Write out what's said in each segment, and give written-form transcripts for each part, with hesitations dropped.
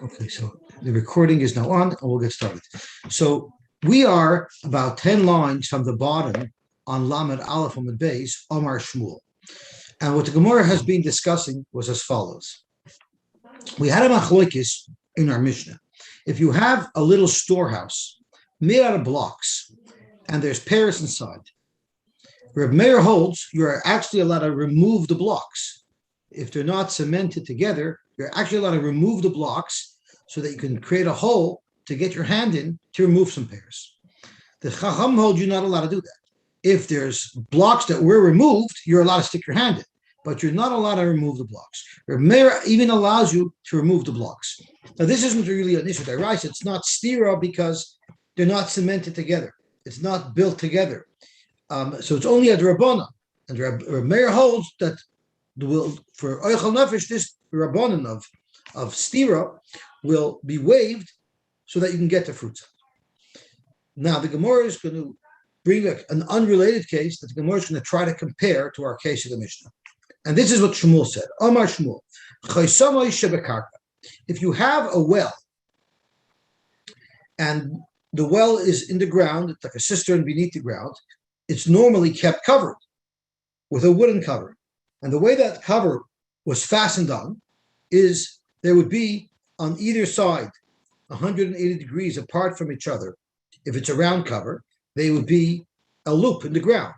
Okay, so the recording is now on, and we'll get started. So we are about 10 lines from the bottom on Lamed Aleph Amud Beis, Omar Shmuel. And what the Gemara has been discussing was as follows. We had a machlokes in our Mishnah. If you have a little storehouse made out of blocks, and there's pears inside, Reb Meir holds you're actually allowed to remove the blocks. If they're not cemented together, you're actually allowed to remove the blocks so that you can create a hole to get your hand in to remove some pears. The Chacham holds you're not allowed to do that. If there's blocks that were removed, you're allowed to stick your hand in, but you're not allowed to remove the blocks. Reb Meir even allows you to remove the blocks. Now, this isn't really an issue. It's not stira because they're not cemented together. It's not built together. So it's only a Rabbanan. And Reb Meir holds that for Oichel Nefesh, this Rabbanan of stira will be waived so that you can get the fruits. Now, the Gemara is going to bring an unrelated case that the Gemara is going to try to compare to our case of the Mishnah. And this is what Shmuel said. Omar Shmuel, if you have a well, and the well is in the ground, it's like a cistern beneath the ground, it's normally kept covered with a wooden cover. And the way that cover was fastened on is there would be on either side 180 degrees apart from each other. If it's a round cover, they would be a loop in the ground,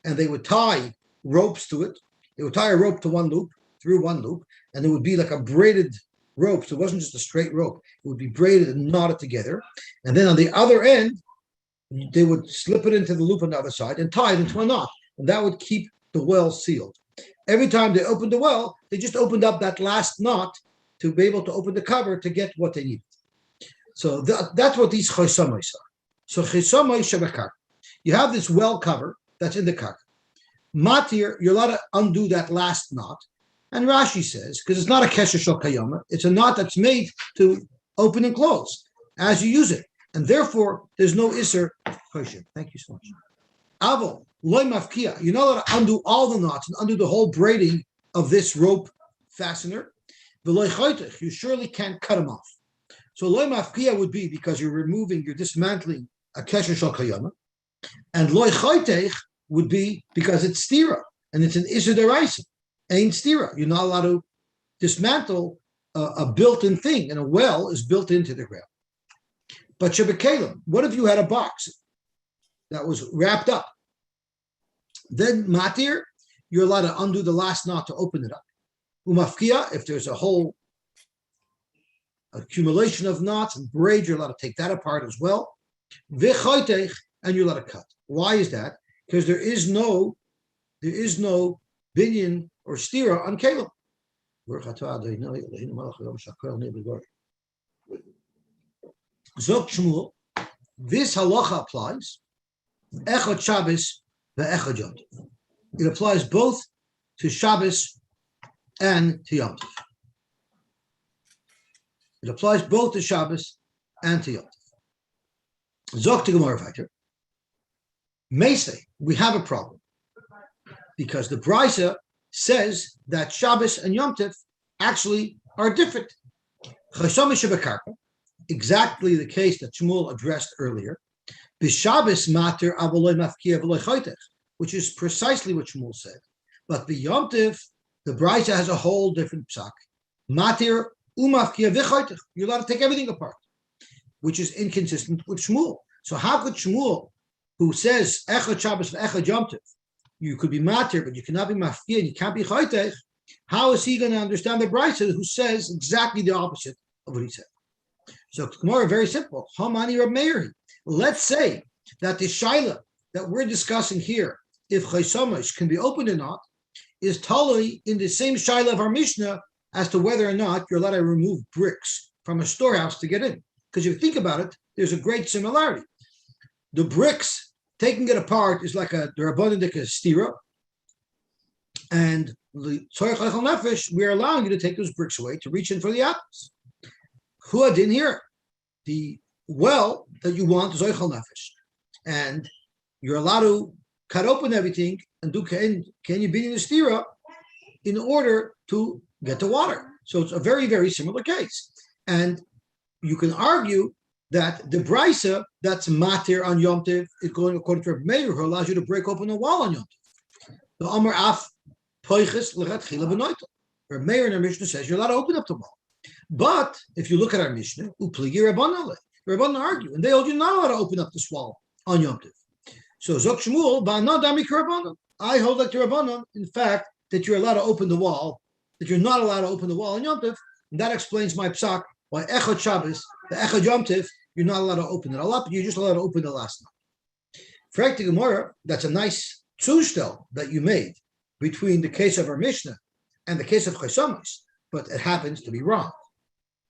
and they would tie ropes to it. They would tie a rope to one loop, through one loop, and it would be like a braided rope. So it wasn't just a straight rope. It would be braided and knotted together. And then on the other end, they would slip it into the loop on the other side and tie it into a knot. And that would keep the well sealed. Every time they opened the well, they just opened up that last knot to be able to open the cover to get what they needed. So that's what these chaysamais are. So chaysamai shabakar. You have this well cover that's in the karka. Matir, you're allowed to undo that last knot. And Rashi says, because it's not a kesher shel kayama, it's a knot that's made to open and close as you use it. And therefore, there's no iser kosher. Thank you so much. Avo, loy mafkia. You're not allowed to undo all the knots and undo the whole braiding of this rope fastener. V'loy chaytech, you surely can't cut them off. So loy mafkia would be because you're dismantling a kesher shel kayama. And loy chaytech would be because it's stira, and it's an iser deraisa. Ain't stira. You're not allowed to dismantle a built-in thing, and a well is built into the ground. But shebekalim, what if you had a box that was wrapped up? Then matir, you're allowed to undo the last knot to open it up. Umafkia, if there's a whole accumulation of knots and braid, you're allowed to take that apart as well. V'chaytech, and you're allowed to cut. Why is that? Because there is no binyan or stira on kalim. Zok Shmuel, this halacha applies echad Shabbos ve'echad Yom Tov. It applies both to Shabbos and to Yom Tov. It applies both to Shabbos and to Yom Tov. Zok to Gemara Fighter. May say we have a problem because the Beitzah says that Shabbos and Yom Tov actually are different. Exactly the case that Shmuel addressed earlier. B'Shabbos matir avoloi mafkia v'loi chaytech, which is precisely what Shmuel said. But Yom Tov, the Beitzah has a whole different psak. Matir umafkia v'chaytech. You're allowed to take everything apart, which is inconsistent with Shmuel. So how could Shmuel, who says echad Shabbos v'echad Yom Tov, you could be matir, but you cannot be mafkia, and you can't be chaytech, how is he going to understand the Beitzah who says exactly the opposite of what he said? So Gemara, very simple. Hamani Reb Meir. Let's say that the shaila that we're discussing here, if chaysamash can be opened or not, is totally in the same shaila of our Mishnah as to whether or not you're allowed to remove bricks from a storehouse to get in. Because if you think about it, there's a great similarity. The bricks, taking it apart is like a Rabbanan stira, and the tzorech lechol nefesh, we are allowing you to take those bricks away to reach in for the apples. Who didn't hear? The well that you want is oichel nefesh, and you're allowed to cut open everything and do can you be in the stira in order to get the water. So it's a very, very similar case. And you can argue that the Beitzah that's matir on Yom Tov is going according to Reb Meir, who allows you to break open a wall on Yom Tov. The Amar Af Poiches Lechatchila B'Noitel. Reb Meir in our Mishnah says you're allowed to open up the wall. But if you look at our Mishnah, Upligi Rabbanan, the Rabbanan argue, and they hold you not allowed to open up this wall on Yom Tov. So Zok Shmuel, Ba'ana Dami Rabbanan. I hold like the Rabbanan, in fact, that you're allowed to open the wall, that you're not allowed to open the wall on Yom Tov, and that explains my psak, why Echad Shabbos, the Echad Yom Tov, you're not allowed to open it all up, you're just allowed to open the last night. Frag the Gemara, that's a nice zustel that you made between the case of our Mishnah and the case of Chaysamis, but it happens to be wrong,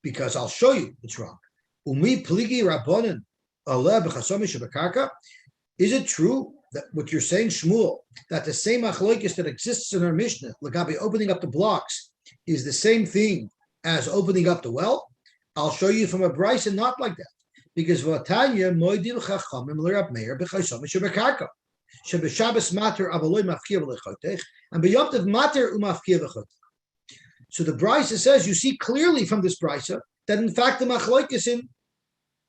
because I'll show you it's wrong. Umi Pligi Rabbanan Allah b'Chasamish b'Karka. Is it true that what you're saying, Shmuel, that the same achloikis that exists in our Mishnah, Lagabi opening up the blocks, is the same thing as opening up the well? I'll show you from a Beitzah not like that. Because Vatanya Moidil Chachamim L'Rab Meir b'Chaysamis b'Karka. Sheb'Shabbos mater avaloi mafkia v'lechotech, and b'Yom Tov mater umafkia v'chotech. So the Beitzah says, you see clearly from this Beitzah that in fact the machlokes in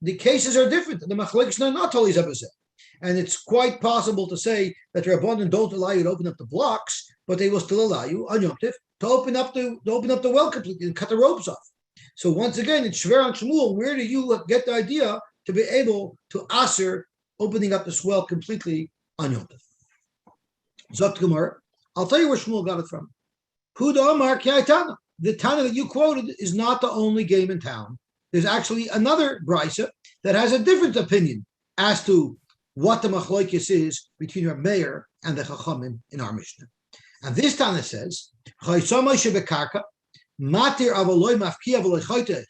the cases are different. The machlokes are not totally zabazeh. And it's quite possible to say that the Rabbanan don't allow you to open up the blocks, but they will still allow you on Yom Tov to open up the well completely and cut the ropes off. So once again, it's Shver on Shmuel. Where do you get the idea to be able to aser opening up this well completely on Yom Tov? Zot Gemara, I'll tell you where Shmuel got it from. Huda Amar Ki'aytana. The Tana that you quoted is not the only game in town. There's actually another Beitzah that has a different opinion as to what the machlokes is between our Meir and the Chachamim in our Mishnah. And this Tana says, Matir avaloi mafkia v'lechotech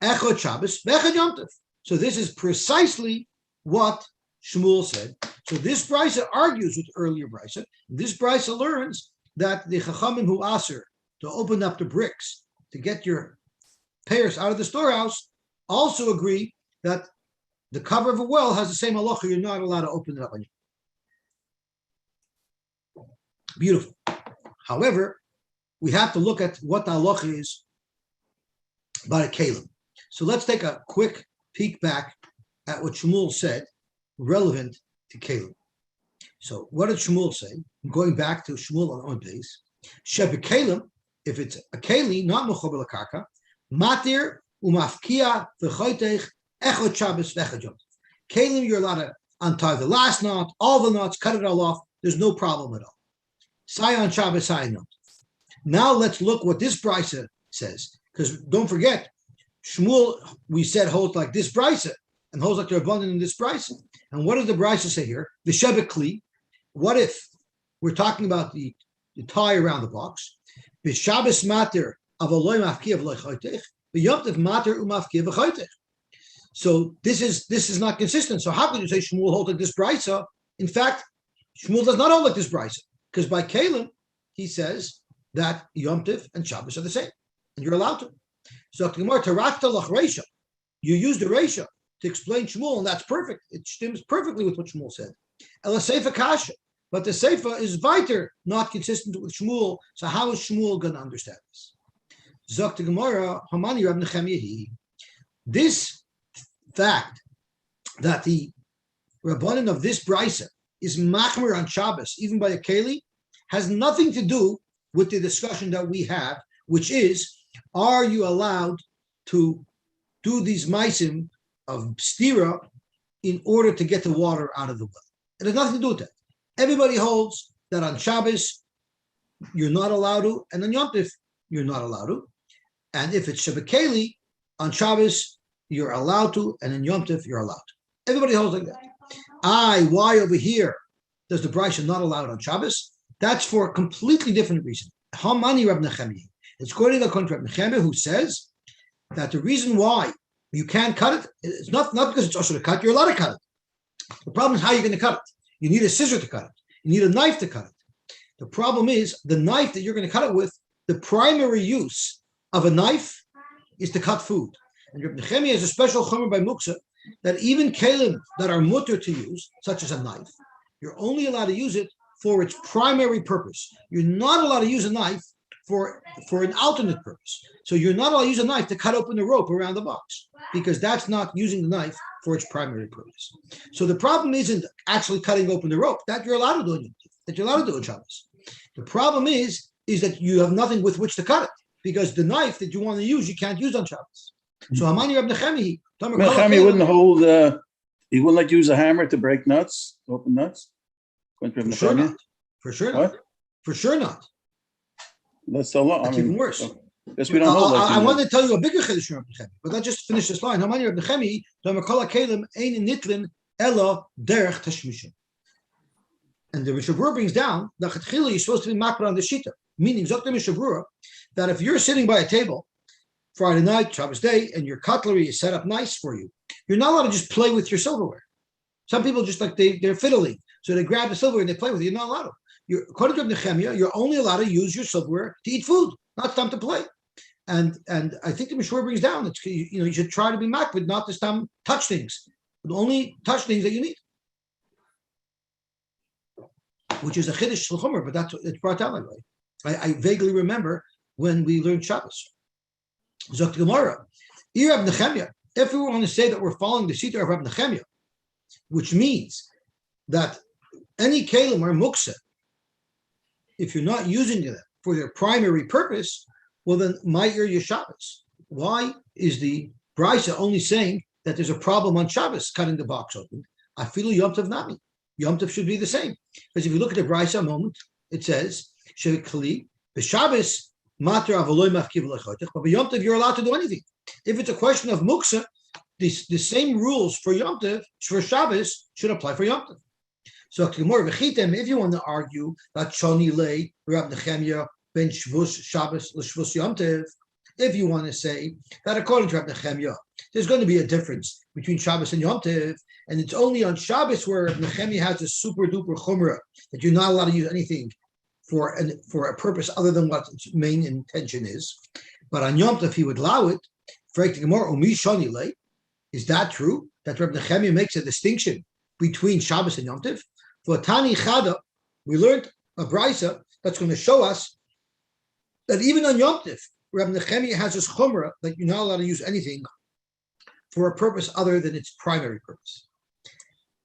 echad Shabbos v'echad Yom Tov. So this is precisely what Shmuel said. So this Beitzah argues with earlier Beitzah. This Beitzah learns that the Chachamim who aser to open up the bricks to get your payers out of the storehouse also agree that the cover of a well has the same halacha. You're not allowed to open it up on you. Beautiful. However, we have to look at what the halacha is about a kelim. So let's take a quick peek back at what Shmuel said relevant to kelim. So what did Shmuel say? Going back to Shmuel on our base, Shebe kelim, if it's a keli, not mechober l'karka, matir umafkia v'choitech echad Shabbos v'echad Yom Tov. Kelim, you're allowed to untie the last knot, all the knots, cut it all off. There's no problem at all. Sayon Shabbos, Sayon Yom Tov. Now let's look what this Beitzah says, because don't forget, Shmuel, we said, holds like this Beitzah and holds like the Rabbanan in this Beitzah. And what does the Beitzah say here? The Shebe Kli. What if we're talking about the tie around the box? B'Shabbos mater avaloi mafkia v'lechotech, b'Yom Tov mater umafkia v'chotech. So this is not consistent. So how can you say Shmuel holds like this Beitzah? In fact, Shmuel does not hold like this Beitzah, because by Kalim he says that Yom Tov and Shabbos are the same, and you're allowed to. So you use the Reisha to explain Shmuel, and that's perfect. It stems perfectly with what Shmuel said. Ela Seifa Kasha, but the Seifa is weiter not consistent with Shmuel. So how is Shmuel going to understand this? Zok Gemara, Hamani Rab Nechemiah. This fact that the Rabbanan of this Beitzah is machmer on Shabbos, even by a keli, has nothing to do with the discussion that we have, which is, are you allowed to do these maisim of stira in order to get the water out of the well? It has nothing to do with that. Everybody holds that on Shabbos, you're not allowed to, and on Yom Tov, you're not allowed to. And if it's Shebekeli, on Shabbos, you're allowed to, and in Yom Tov, you're allowed to. Everybody holds like that. Why over here does the Beitzah not allow it on Shabbos? That's for a completely different reason. Hamani Rab Nechemiah. It's quoting a contract Nechemiah who says that the reason why you can't cut it, it's not because it's also to cut, you're allowed to cut it. The problem is how you're going to cut it. You need a scissor to cut it. You need a knife to cut it. The problem is the knife that you're going to cut it with, the primary use of a knife is to cut food. And Reb Nechemiah has a special chomer by Muksa that even kelim that are mutter to use, such as a knife, you're only allowed to use it for its primary purpose. You're not allowed to use a knife for an alternate purpose. So you're not allowed to use a knife to cut open the rope around the box because that's not using the knife for its primary purpose. So the problem isn't actually cutting open the rope that you're allowed to do that you're allowed to do in Shabbos. The problem is that you have nothing with which to cut it because the knife that you want to use you can't use on Shabbos. So Hamani Reb Nechemi wouldn't hold. He wouldn't like use a hammer to break nuts, open nuts. For sure not. For sure not. What? For sure not. That's so long. That's even worse. Yes, we don't hold. I want to tell you a bigger chiddush from Reb Nechemi, but let's just finish this line. Hamani Reb Nechemi Damakol Kelim Ein Nitlin Ella Derech Tashmishin. And the Mishavur brings down that Chetchila is supposed to be makbar on the shita, meaning Zok the Mishavur that if you're sitting by a table Friday night, Shabbos day, and your cutlery is set up nice for you, you're not allowed to just play with your silverware. Some people just like they're fiddling, so they grab the silverware and they play with it. You're not allowed to. According to Nechemia, you're only allowed to use your silverware to eat food, not time to play. And I think the Mishwar brings down that you should try to be makbid, not this time touch things, but only touch things that you need, which is a chiddush shulchomer, but that's it's brought down that way. I vaguely remember when we learned Shabbos. Zok Gemara, Reb Nechemia. If we want to say that we're following the shita of Reb Nechemia, which means that any kelim are muksa, if you're not using them for their primary purpose, well then ma'ir your Shabbos. Why is the Beitzah only saying that there's a problem on Shabbos cutting the box open? I feel Yom Tov nami. Yom Tov should be the same. Because if you look at the Beitzah a moment, it says shekli b'Shabbos matter avoloy mafkiv lechotich, but Yom Tov you're allowed to do anything. If it's a question of muksa, the same rules for Yom Tov, for Shabbos, should apply for Yom Tov. So if you want to argue that Shoni Lei, Reb Nechemia, Ben Shvus Shabbos, L'Shvus Yom Tov, if you want to say that according to Reb Nechemia, there's going to be a difference between Shabbos and Yom Tov, and it's only on Shabbos where Reb Nechemia has a super duper chumrah that you're not allowed to use anything for a purpose other than what its main intention is. But on Yom Tov, he would allow it. Is that true? That Reb Nechemia makes a distinction between Shabbos and Yom Tov? For Tani Chada, we learned a Beitzah that's going to show us that even on Yom Tov, Reb Nechemia has this chumrah that you're not allowed to use anything for a purpose other than its primary purpose.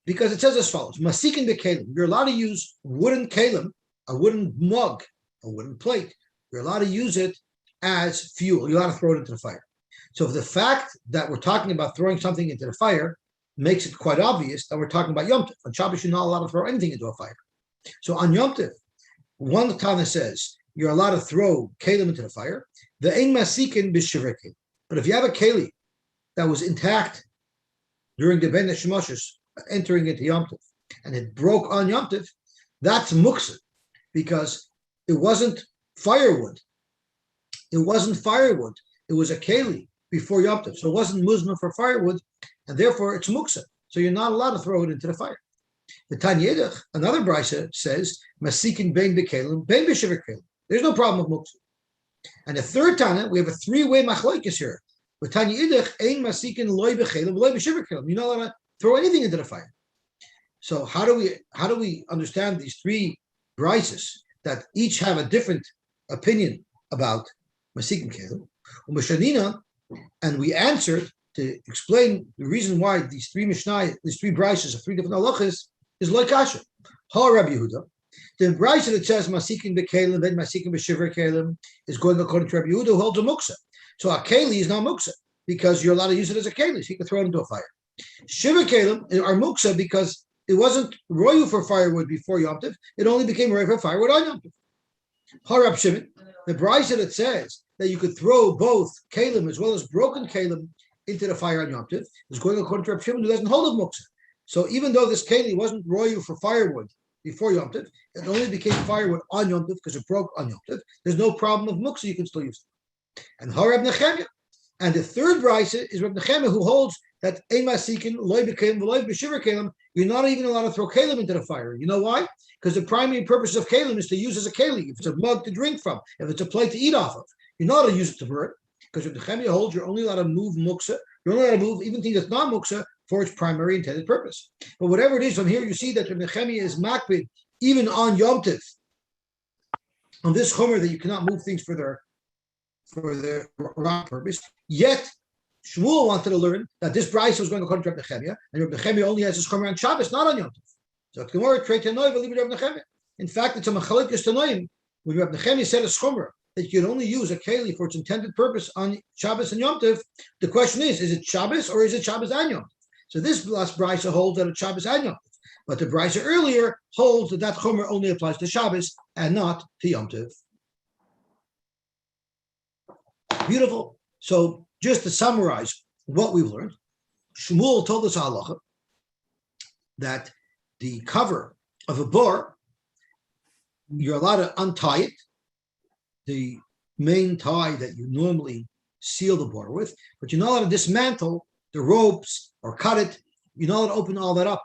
Because it says as follows: Masikin the kelim, you're allowed to use wooden kelim, a wooden mug, a wooden plate. You're allowed to use it as fuel. You're allowed to throw it into the fire. So if the fact that we're talking about throwing something into the fire makes it quite obvious that we're talking about Yom Tov. On Shabbos, you're not allowed to throw anything into a fire. So on Yom Tov, one Tana says you're allowed to throw kelim into the fire. The ein masikin b'shivur kelim. But if you have a keli that was intact during the Ben Shemoshes entering into Yom Tov and it broke on Yom Tov, that's muksa because it wasn't firewood. It wasn't firewood. It was a keli before Yom Tov. So it wasn't muzma for firewood, and therefore it's muksa. So you're not allowed to throw it into the fire. The Tanyedach, another Beitzah, says, Masikin ben bekelim, ben b'shivur kelim. There's no problem with muksa. And the third Tana, we have a three-way machlokes here. With Tanyedach, ein masikin loy bekelim, loy b'shivur kelim. You're not allowed to throw anything into the fire. So how do we understand these three Beitzahs that each have a different opinion about masikin kelim? And we answered to explain the reason why these three Mishnah, these three Beitzahs of three different halachas is like kasha. Ha Rabbi Yehuda. The Beitzah that says masikin bekelim, then masikin b'shivur kelim is going according to Rabbi Yehuda, who holds a muksa. So a keli is not muksa because you're allowed to use it as a keli, so you can throw it into a fire. Shivur kelim are muksa because it wasn't royu for firewood before Yom Tov. It only became royu for firewood on Yom Tov. Ha Rab Shimon, the Beitzah that says that you could throw both kelim as well as broken kelim into the fire on Yom Tov is going according to Rab Shimon, who doesn't hold of muksa. So even though this keli wasn't royu for firewood before Yom Tov, it only became firewood on Yom Tov because it broke on Yom Tov. There's no problem of muksa; you can still use it. And Reb Nechemia, and the third Beitzah is Reb Nechemia, who holds that ein masikin loy bekelim v'loy b'shivur kelim. You're not even allowed to throw kelim into the fire. You know why? Because the primary purpose of kelim is to use as a keli. If it's a mug to drink from, if it's a plate to eat off of, you're not allowed to use it to burn. Because Reb Nechemia holds you're only allowed to move muksa. You're only allowed to move even things that's not muksa for its primary intended purpose. But whatever it is, from here you see that Reb Nechemia is makbid even on Yom Tov on this chomer that you cannot move things for their wrong purpose. Yet Shmuel wanted to learn that this Beitzah was going according to Reb Nechemia, and Reb Nechemia only has this chomer on Shabbos, not on Yom Tov. So the Gemara trade Tanoi believe Reb Nechemia. In fact, it's a machalekes Tanoim when Reb Nechemia said a chomer that you can only use a keli for its intended purpose on Shabbos and Yom Tov. The question is it Shabbos or is it Shabbos and Yom Tov? So this last Beitzah holds that it's Shabbos and Yom Tov. But the Beitzah earlier holds that chomer only applies to Shabbos and not to Yom Tov. Beautiful. So just to summarize what we've learned, Shmuel told us halacha that the cover of a bar, you're allowed to untie it, the main tie that you normally seal the bar with, but you're not allowed to dismantle the ropes or cut it. You're not allowed to open all that up,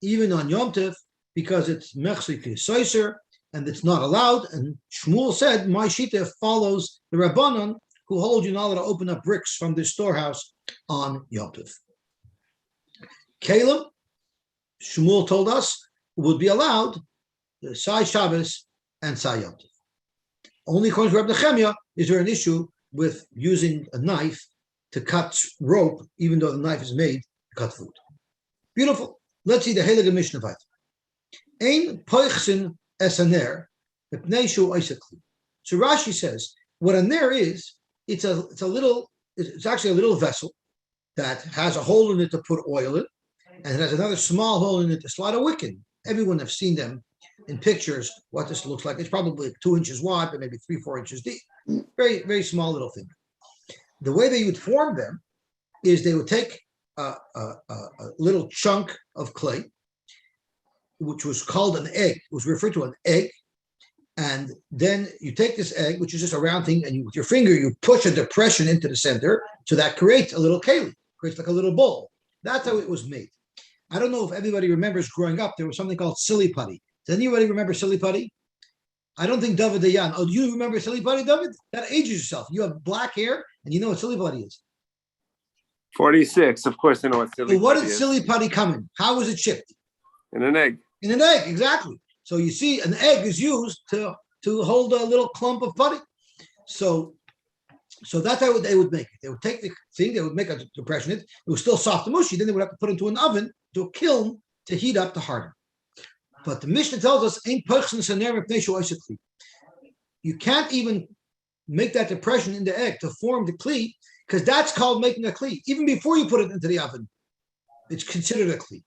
even on Yom Tov, because it's mechzik soiser and it's not allowed. And Shmuel said, my shita follows the Rabbanon, who hold you not allowed to open up bricks from the storehouse on Yom Tov. Caleb, Shmuel told us, would be allowed the Sai Shabbos and Sai Yom Tov. Only according to Reb Nechemia is there an issue with using a knife to cut rope, even though the knife is made to cut food. Beautiful. Let's see the Heilige Mishnah Vayt. Ein poichsin es aner, mipnei shu oisekli. So Rashi says, what a ner is, it's actually a little vessel that has a hole in it to put oil in, and it has another small hole in it to slide a wick in. Everyone has seen them in pictures, what this looks like. It's probably 2 inches wide, but maybe 3-4 inches deep. Very, very small little thing. The way they would form them is they would take a little chunk of clay, which was called an egg. It was referred to an egg. And then you take this egg, which is just a round thing, and with your finger, you push a depression into the center, so that creates a little keli, creates like a little bowl. That's how it was made. I don't know if everybody remembers growing up, there was something called silly putty. Does anybody remember silly putty? I don't think David Dayan. Oh, do you remember silly putty, David? That ages yourself. You have black hair, and you know what silly putty is. 46. Of course, I know what silly So what putty did is. silly putty come in? How was it shipped? In an egg. In an egg, exactly. So you see, an egg is used to hold a little clump of putty. So that's how they would make it. They would take the thing, they would make a depression in it. It was still soft and mushy. Then they would have to put it into an oven, to a kiln, to heat up to harden. But the Mishnah tells us, you can't even make that depression in the egg to form the kli, because that's called making a kli. Even before you put it into the oven, it's considered a kli.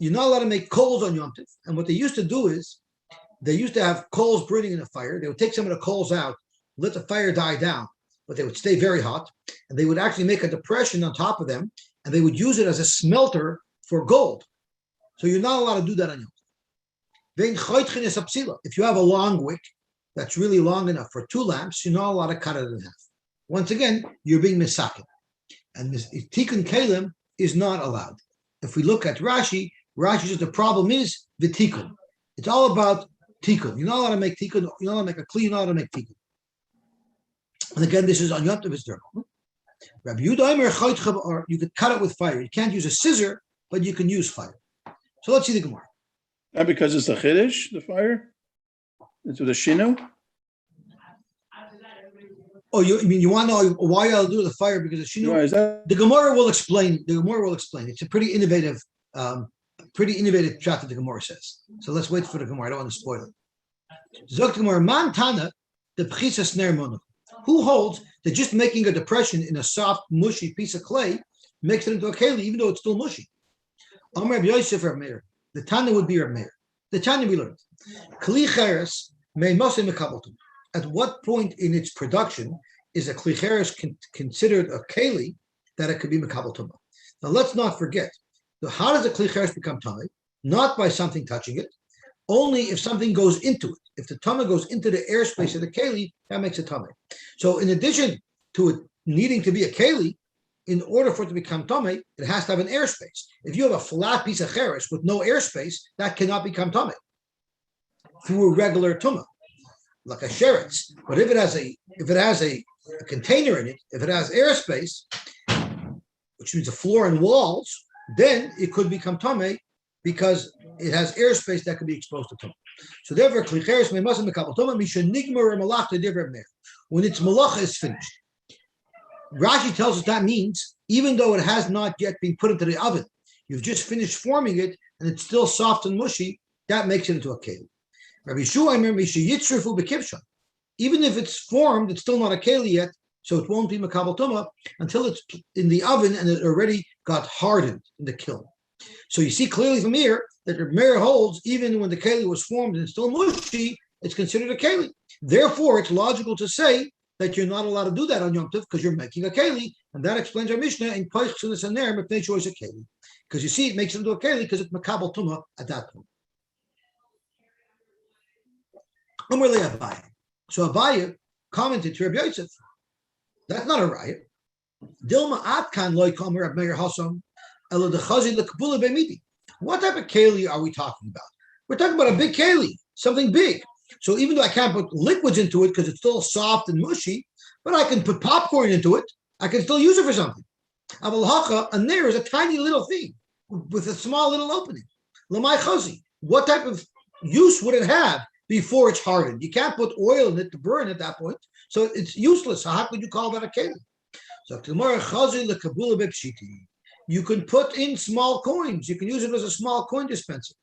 You're not allowed to make coals on Yom Tov. And what they used to do is, they used to have coals burning in a fire. They would take some of the coals out, let the fire die down, but they would stay very hot. And they would actually make a depression on top of them, and they would use it as a smelter for gold. So you're not allowed to do that on Yom Tov. If you have a long wick that's really long enough for 2 lamps, you're not allowed to cut it in half. Once again, you're being misaken. And this tikkun kelim is not allowed. If we look at Rashi says the problem is the tikkun. It's all about tikkun. You're not allowed to make tikkun. You're not allowed to make a kli. You're not allowed to make tikkun. And again, this is on Yom Tov. Rabbi Yehuda, or you could cut it with fire. You can't use a scissor, but you can use fire. So let's see the Gemara. Not because it's a chiddush, the fire? It's with a shinu? Oh, you want to know why I'll do the fire? Because the shinu. Why is that? The Gemara will explain. It's a pretty innovative shot that the Gemara says. So let's wait for the Gemara. I don't want to spoil it. Zok Gemara, man tana the pchisa snare mono. Who holds that just making a depression in a soft, mushy piece of clay makes it into a keli, even though it's still mushy? Amar Rabbi Yosef Rav Meir. The Tana would be Rav Meir. The Tana we learned. Kli cheres may moshe mekabeltum. At what point in its production is a kli cheres considered a keli that it could be mekabeltum? Now let's not forget. How does a kli cheres become tamei? Not by something touching it, only if something goes into it. If the tamei goes into the airspace of the keli, that makes it tamei. So in addition to it needing to be a keli, in order for it to become tamei, it has to have an airspace. If you have a flat piece of cheres with no airspace, that cannot become tamei through a regular tumah, like a sheretz. But if it has a container in it, if it has airspace, which means a floor and walls, then it could become tamei because it has airspace that could be exposed to tumah. So therefore, klicheres meimasim mekabel tuma misha nigmar malachta divrei meir. When its malacha is finished. Rashi tells us that means even though it has not yet been put into the oven, you've just finished forming it and it's still soft and mushy, that makes it into a keli. Rabbi Yeshua, misha yitzrifu bekivsha. Even if it's formed, it's still not a keli yet, so it won't be mekabel tuma until it's in the oven and it already got hardened in the kiln. So you see clearly from here that the Meir holds even when the keli was formed and still mushy, it's considered a keli. Therefore, it's logical to say that you're not allowed to do that on Yom Tov because you're making a keli, and that explains our Mishnah in Peichsunas and Ner Mepnei Shoyz a keli, because you see it makes it into a keli because it's mekabel tuma at that point. Amar le Abaye. So Abaye commented to Rabbi Yosef, that's not a riot. Dilma atkan loy kamer Rab Meir Hasan elo dechazi lekabula be'midi. What type of keli are we talking about? We're talking about a big keli, something big. So even though I can't put liquids into it because it's still soft and mushy, but I can put popcorn into it, I can still use it for something. Aval hacha, and there is a tiny little thing with a small little opening. Lamai chazi. What type of use would it have before it's hardened? You can't put oil in it to burn at that point, so it's useless. So how could you call that a keli? So tomorrow chazi lekabula bepshiti. You can put in small coins. You can use it as a small coin dispenser.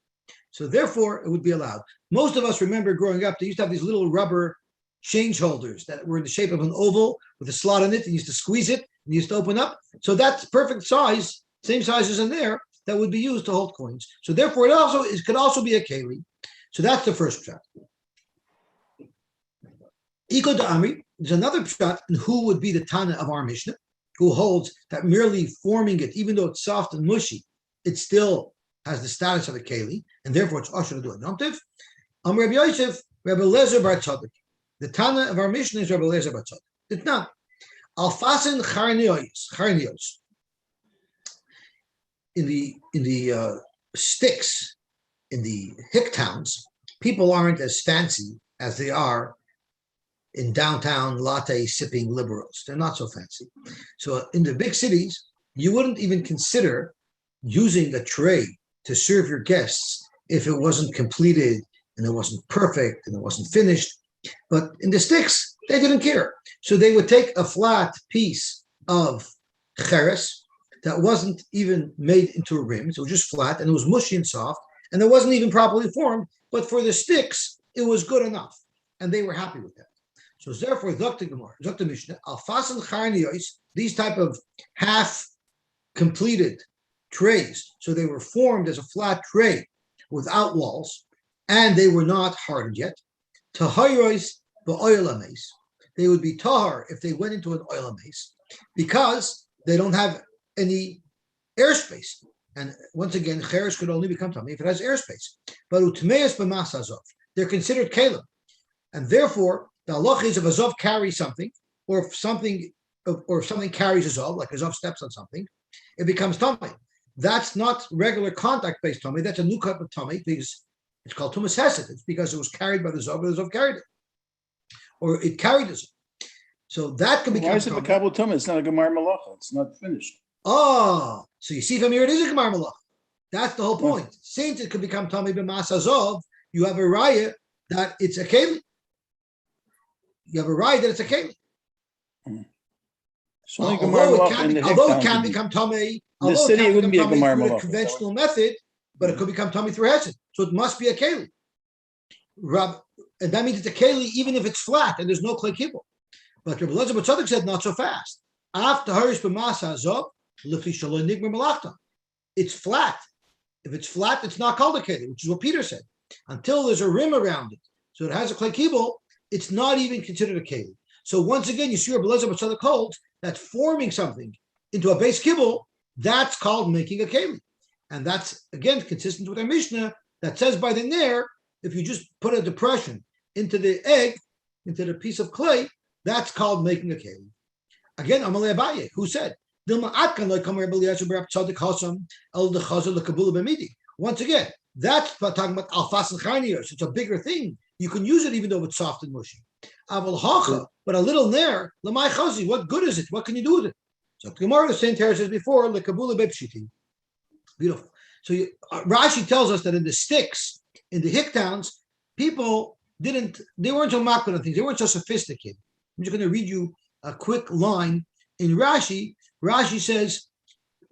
So therefore, it would be allowed. Most of us remember growing up, they used to have these little rubber change holders that were in the shape of an oval with a slot in it. You used to squeeze it and used to open up. So that's perfect size, same size as in there, that would be used to hold coins. So therefore, it could also be a keli. So that's the first pshat. Iko de Amri, there's another pshat, and who would be the Tana of our Mishnah, who holds that merely forming it, even though it's soft and mushy, it still has the status of a keli, and therefore it's usher to do a Yom Tov. Rabbi Yosef, Rabbi Lezer bar Tzadok. The Tana of our Mishnah is Rabbi Lezer bar Tzadok. It's not. Alfasin charnios. In the sticks, in the hick towns, people aren't as fancy as they are in downtown latte sipping liberals. They're not so fancy. So in the big cities, you wouldn't even consider using a tray to serve your guests if it wasn't completed and it wasn't perfect and it wasn't finished. But in the sticks, they didn't care. So they would take a flat piece of cheres that wasn't even made into a rim. So it was just flat and it was mushy and soft and it wasn't even properly formed. But for the sticks, it was good enough. And they were happy with that. So therefore, Dr. Gemara, Dr. Mishnah, Alfasan Charnios, these type of half completed trays. So they were formed as a flat tray without walls, and they were not hardened yet. Tahayois ba'oilames. They would be tahar if they went into an oilames because they don't have any airspace. And once again, cheres could only become tummy if it has airspace. But utmeis b'masazov, they're considered kalim, and therefore the halach is if a zov carries something, or if something carries a zov, like a zov steps on something, it becomes tummy. That's not regular contact-based tummy. That's a new type of tummy because it's called tumas hesed. It's because it was carried by the zov, or the zov carried it, or it carried the zov. So that can become. Why is it mekabel tuma? It's not a gemar malacha. It's not finished. Oh, so you see from here it is a gemar malacha. That's the whole point. Yeah. Since it could become tummy b'masa zov, you have a raya that it's a keli. You have a raya that it's a keli. So although it can become tummy. In the city, it wouldn't be a gemar malacha. A conventional method, but it could become tummy through hesed. So it must be a keli. And that means it's a keli even if it's flat and there's no clay kibble. But Rabbi Elazar Tzadok said not so fast. After harish b'masa zov, l'fi shaloi nigmar malachta. It's flat. If it's flat, it's not called a keli, which is what Peter said. Until there's a rim around it, so it has a clay kibble, it's not even considered a keli. So once again, you see Rabbi Elazar Tzadok holds that forming something into a base kibble, that's called making a keli. And that's, again, consistent with our Mishnah that says by the Ner, if you just put a depression into the egg, into the piece of clay, that's called making a keli. Again, Amalei Abaye, who said, once again, that's talking about alfas and charnios. It's a bigger thing. You can use it even though it's soft and mushy. But a little Ner, lamai chazi, what good is it? What can you do with it? So Gemara, the same Torah says before, lekabula bepshiti. Beautiful. So Rashi tells us that in the sticks, in the hick towns, people they weren't so makbid on things. They weren't so sophisticated. I'm just going to read you a quick line in Rashi. Rashi says,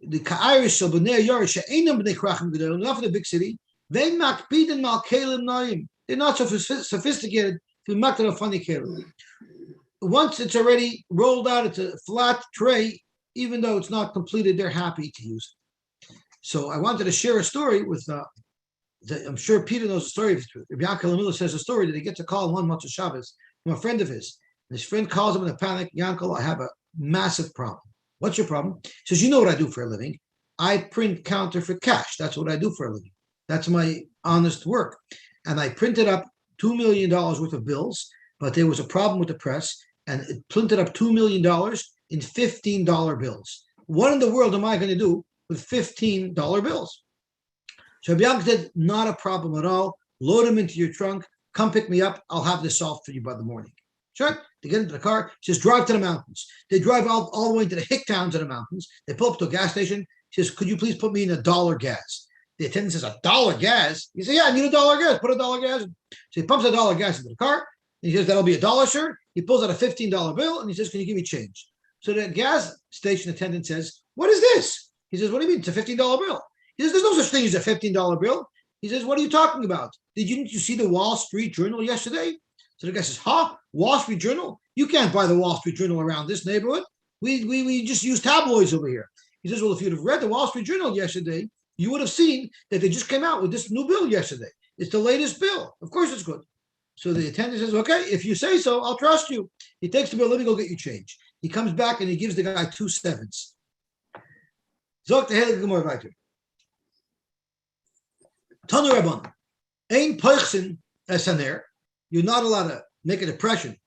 the Ka'irish shel b'nei Yorish she'einam b'nei krachim gedol, not for the big city. They makbidin mal kelim noyim. They're not so sophisticated to be makbid on funny kelim. Once it's already rolled out, it's a flat tray. Even though it's not completed, they're happy to use it. So I wanted to share a story with. I'm sure Peter knows the story. Rabbi Yankel Miller says a story that he gets a call one Motzei Shabbos from a friend of his. And his friend calls him in a panic. Yankel, I have a massive problem. What's your problem? He says, you know what I do for a living? I print counterfeit cash. That's what I do for a living. That's my honest work. And I printed up $2 million worth of bills, but there was a problem with the press, and it printed up $2 million in $15 bills. What in the world am I going to do with $15 bills? So Rabbi said, not a problem at all. Load them into your trunk. Come pick me up. I'll have this solved for you by the morning. Sure. They get into the car. He says, drive to the mountains. They drive all the way into the hick towns of the mountains. They pull up to a gas station. He says, could you please put me in $1 gas? The attendant says, $1 gas? He says, yeah, I need $1 gas. Put $1 gas in. So he pumps $1 gas into the car. And he says, that'll be $1, sir. He pulls out a $15 bill and he says, can you give me change? So the gas station attendant says, what is this? He says, what do you mean? It's a $15 bill. He says, there's no such thing as a $15 bill. He says, what are you talking about? Didn't you see the Wall Street Journal yesterday? So the guy says, Wall Street Journal? You can't buy the Wall Street Journal around this neighborhood. We just use tabloids over here. He says, well, if you'd have read the Wall Street Journal yesterday, you would have seen that they just came out with this new bill yesterday. It's the latest bill. Of course it's good. So the attendant says, okay, if you say so, I'll trust you. He takes the bill, let me go get you change. He comes back and he gives the guy 2 7s. Zok the Heilige Gemara weiter. Tanu Rabban, ein poichsin esaner. You're not allowed to make an impression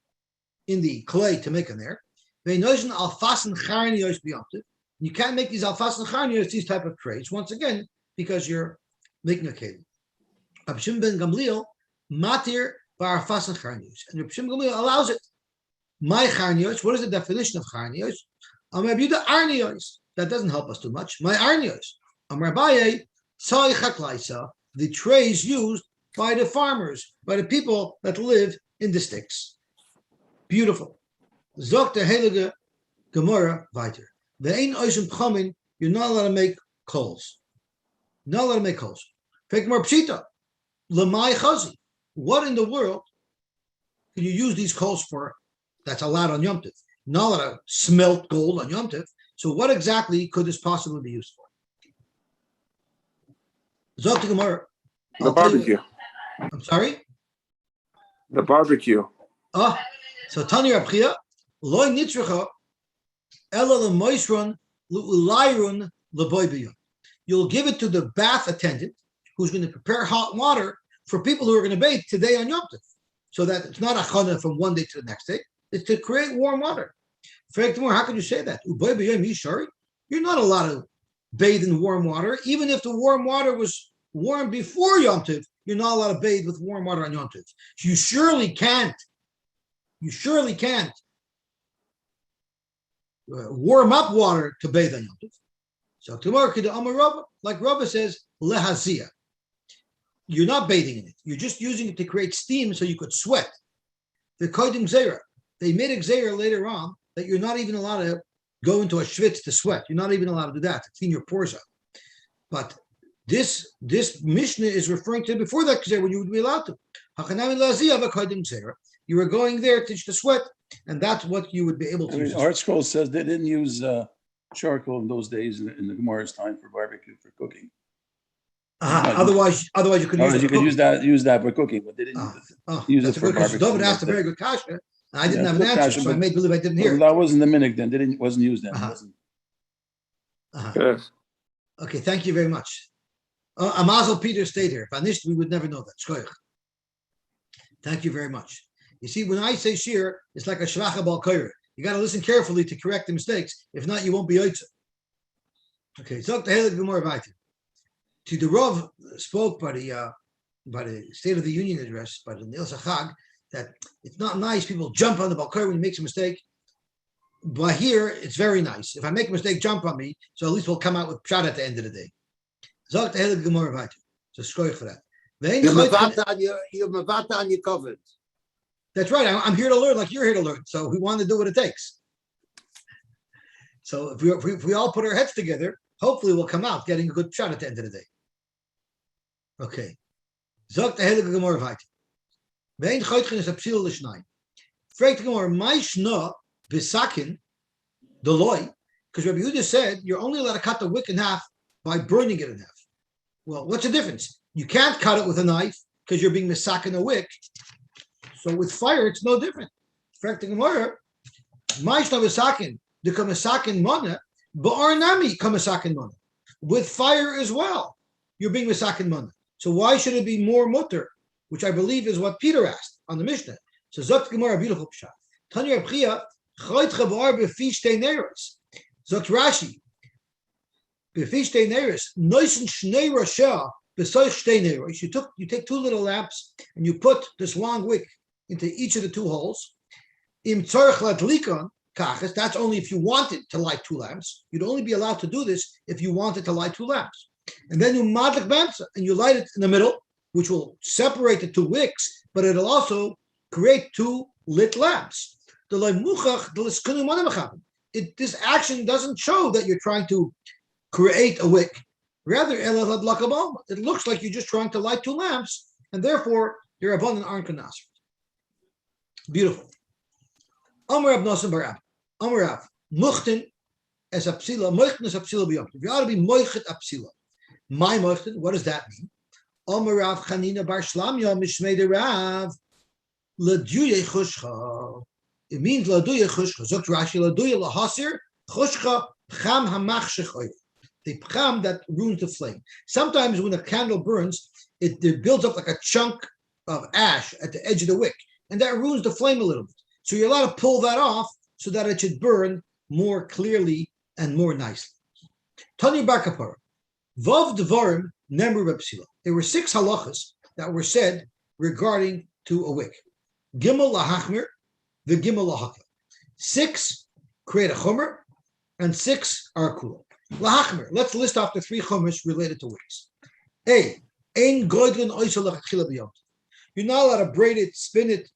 in the clay to make an air. You can't make these alfas and charnios, these type of trays, once again, because you're making a kelim. Reb Shimon ben Gamliel, matir ba'arfas and charnios. And Reb Shimon ben Gamliel allows it. My charnios, what is the definition of charnios? Amar Yehuda arnios. That doesn't help us too much. My arnios. Amar Abaye, tzai chaklaisa, the trays used by the farmers, by the people that live in the sticks. Beautiful. Zok the Heilige Gemara weiter. Ve'ein oisem pchamin, you're not allowed to make coals. Not allowed to make coals. Take more pshita. Lemai chazi. What in the world can you use these coals for that's allowed on Yom Tov? Not allowed to smelt gold on Yom Tov. So what exactly could this possibly be used for? Zok the Gemara. The barbecue. I'm sorry? The barbecue. So Tani Rabchia, loy nitzracha, ela lemoisron l'ulayrun leboybiyun. You'll give it to the bath attendant who's going to prepare hot water for people who are going to bathe today on Yom Tov. So that it's not a chana from one day to the next day. It's to create warm water. How can you say that? You're not allowed to bathe in warm water. Even if the warm water was warm before Yom Tov, you're not allowed to bathe with warm water on Yom Tov. You surely can't warm up water to bathe on Yom Tov. So tomorrow, like Rabba says, lehazia. You're not bathing in it. You're just using it to create steam so you could sweat. The kodim zera. They made a zera later on that you're not even allowed to go into a schwitz to sweat. You're not even allowed to do that, to clean your pores out. But this Mishnah is referring to before that zera when you would be allowed to. You were going there to sweat, and that's what you would be able to use. Art Scroll says they didn't use charcoal in those days in the Gemara's time for barbecue for cooking. Otherwise you could use that for cooking, but they didn't use it for barbecue. David asked a very good kasha. I didn't have an answer, so I made believe I didn't hear. That wasn't the minhag then. It wasn't used then. Yes. Okay, thank you very much. Amazel Peter stayed here. If I missed, we would never know that. Shkoyach. Thank you very much. You see, when I say shir, it's like a shvacha bal koyer. You got to listen carefully to correct the mistakes. If not, you won't be Yosy. Okay, so the Heilige Gemara weiter. To the Rav spoke by the State of the Union address, by the Nil Sachag, that it's not nice people jump on the Balkar when he makes a mistake. But here, it's very nice. If I make a mistake, jump on me, so at least we'll come out with pshat at the end of the day. Zok the Heilige Gemara weiter. So shkoich for that. You're mavata on your covered. That's right. I'm here to learn like you're here to learn. So we want to do what it takes. So if we all put our heads together, hopefully we'll come out getting a good shot at the end of the day. Okay. Zog the Heilige Gemara weiter. Vein Choitchen is a psil l'shnayim. Fragt the Gemara, my shna b'sakin the loy, because Rabbi Yehuda said you're only allowed to cut the wick in half by burning it in half. Well, what's the difference? You can't cut it with a knife because you're being misakin a wick. So with fire, it's no different. Fragt the Gemara, my shna b'sakin the kamasakin mana, ba'arnami kamasakin mana. With fire as well, you're being misakin mana. So why should it be more mutter? Which I believe is what Peter asked on the Mishnah. So Zokt Gemara, beautiful pshat. Tanya Abchia, Choit Chavar befish teineres. Zokt Rashi, befish teineres. Noisen shnei rasha besoich teineres. You take two little lamps and you put this long wick into each of the two holes. Im tzarich latlikon kachas. That's only if you wanted to light two lamps. You'd only be allowed to do this if you wanted to light two lamps. And then you madlik beitzah and you light it in the middle, which will separate the two wicks, but it'll also create two lit lamps. This action doesn't show that you're trying to create a wick. Rather, it looks like you're just trying to light two lamps, and therefore your abundant aren't kanasr. Beautiful. Amar Rav Nosson bar Abba. Amar Rav, muchten es apsila, muchten es apsila b'yom. If you ought to be moichet apsila. My muchten, what does that mean? Amar Rav Chanina bar Shlamya mishmei de Rav laduye chushcha. It means laduye chushcha. Zokt Rashi laduye lahasir chushcha pcham hamachshech oil. The pcham that ruins the flame. Sometimes when a candle burns, it builds up like a chunk of ash at the edge of the wick, and that ruins the flame a little bit. So you're allowed to pull that off so that it should burn more clearly and more nicely. Tani bar Kapara. Vav Devarim Nemru Bepsila. There were 6 halachas that were said regarding to a wick. Gimel lahachmir, the Gimel lahakla. 6 create a chomer, and 6 are a kula. Lahachmir. Let's list off the 3 chomers related to wicks. A. Ein goydlin oisel lachachila b'yom. You're not allowed to braid it, spin it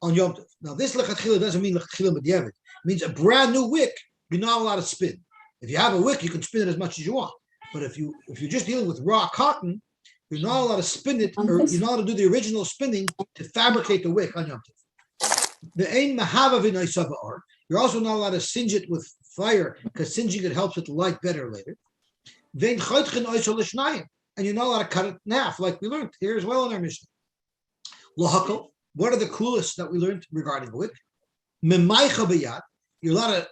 on Yom Tov. Now this lachachila doesn't mean lachachila b'diavad. It means a brand new wick. You're not allowed to spin. If you have a wick, you can spin it as much as you want. But if you're just dealing with raw cotton, you're not allowed to spin it, or you're not allowed to do the original spinning to fabricate the wick on Yom Tov. The ein mahava v'naisava or. You're also not allowed to singe it with fire because singeing it helps it light better later. Vein choitchen oisel l'shnayim, and you're not allowed to cut it in half, like we learned here as well in our Mishnah. Lahakol. What are the coolest that we learned regarding the wick? Memaycha b'yad. You're allowed to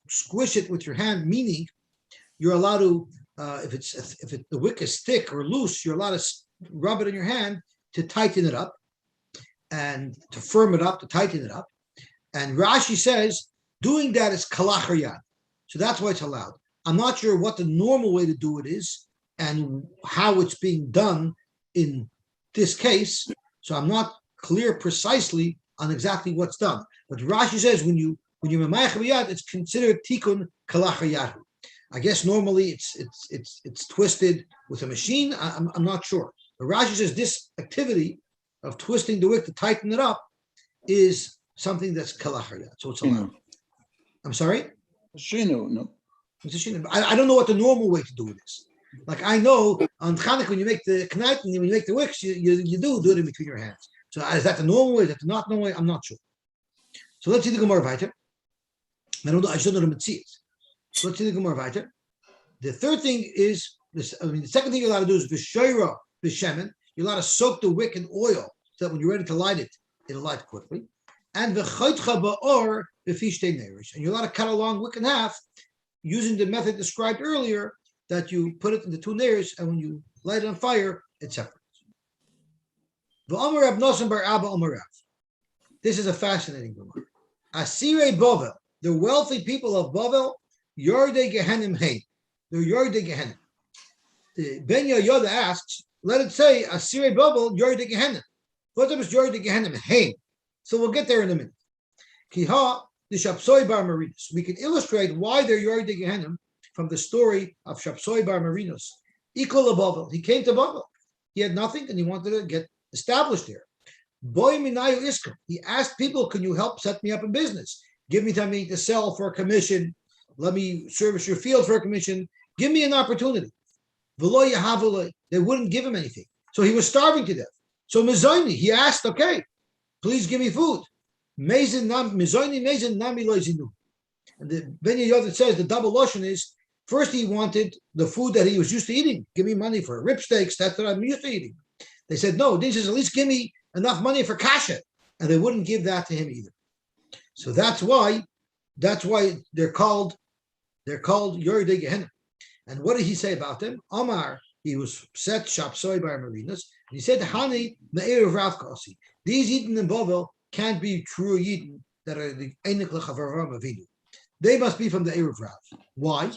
squish it with your hand, meaning you're allowed to, if the wick is thick or loose, you're allowed to rub it in your hand to tighten it up and to firm it up, to tighten it up. And Rashi says doing that is kalachar yad. So that's why it's allowed. I'm not sure what the normal way to do it is and how it's being done in this case. So I'm not clear precisely on exactly what's done. But Rashi says when you're memayach b'yad, it's considered tikkun kalachar yadu. I guess normally it's twisted with a machine. I'm not sure. But Rashi says this activity of twisting the wick to tighten it up is something that's kalachar yad. So it's allowed. I'm sorry? Shino, no. It's a shino. I don't know what the normal way to do it is. Like I know on Chanukah when you make the knayt and when you make the wicks, you do it in between your hands. So is that the normal way? Is that the not normal way? I'm not sure. So let's see the Gemara weiter. I don't know the Metzias. So let's see the Gemara weiter. The third thing is this. I mean, the second thing you're allowed to do is v'shoira v'shemen. You're allowed to soak the wick in oil so that when you're ready to light it, it'll light quickly. And v'chaytcha ba'or v'fish teineres. And you're allowed to cut a long wick in half using the method described earlier that you put it into 2 layers, and when you light it on fire, it separates. V'amar Rav Nosson bar Abba Amar Rav. This is a fascinating Gemara. Asirei Bovel, the wealthy people of Bovel, Yordei Gehenim Hein. They're Yordei Gehenim. Ben Yoda asks, let it say Asirei Bovel, Yordei Gehenim. What is Yordei Gehenim Hein? So we'll get there in a minute. Kiha the Shapsoi bar Marinos. We can illustrate why they're Yordei Gehenim from the story of Shapsoi bar Marinos. Ikol Bovel. He came to Bovel. He had nothing and he wanted to get established there. Boy minayu iska. He asked people, can you help set me up a business? Give me something to sell for a commission. Let me service your field for a commission. Give me an opportunity. V'lo yahavule. They wouldn't give him anything. So he was starving to death. So Mizoni, he asked, okay, please give me food. Mizoni mezin nami lo zinu. And the Ben Yehoyada says the double lotion is, first he wanted the food that he was used to eating. Give me money for rib steaks. That's what I'm used to eating. They said, no, this is at least give me enough money for kasha. And they wouldn't give that to him either. So that's why they're called Yordei Gehenna. And what did he say about them? Omar, he was set shapsoi by marinas. He said, Hani me'er Rav Kasi. These Yidden in Bovel can't be true Yidden that are the Einik L'Chavaram Avinu. They must be from the Erev Rav. Why?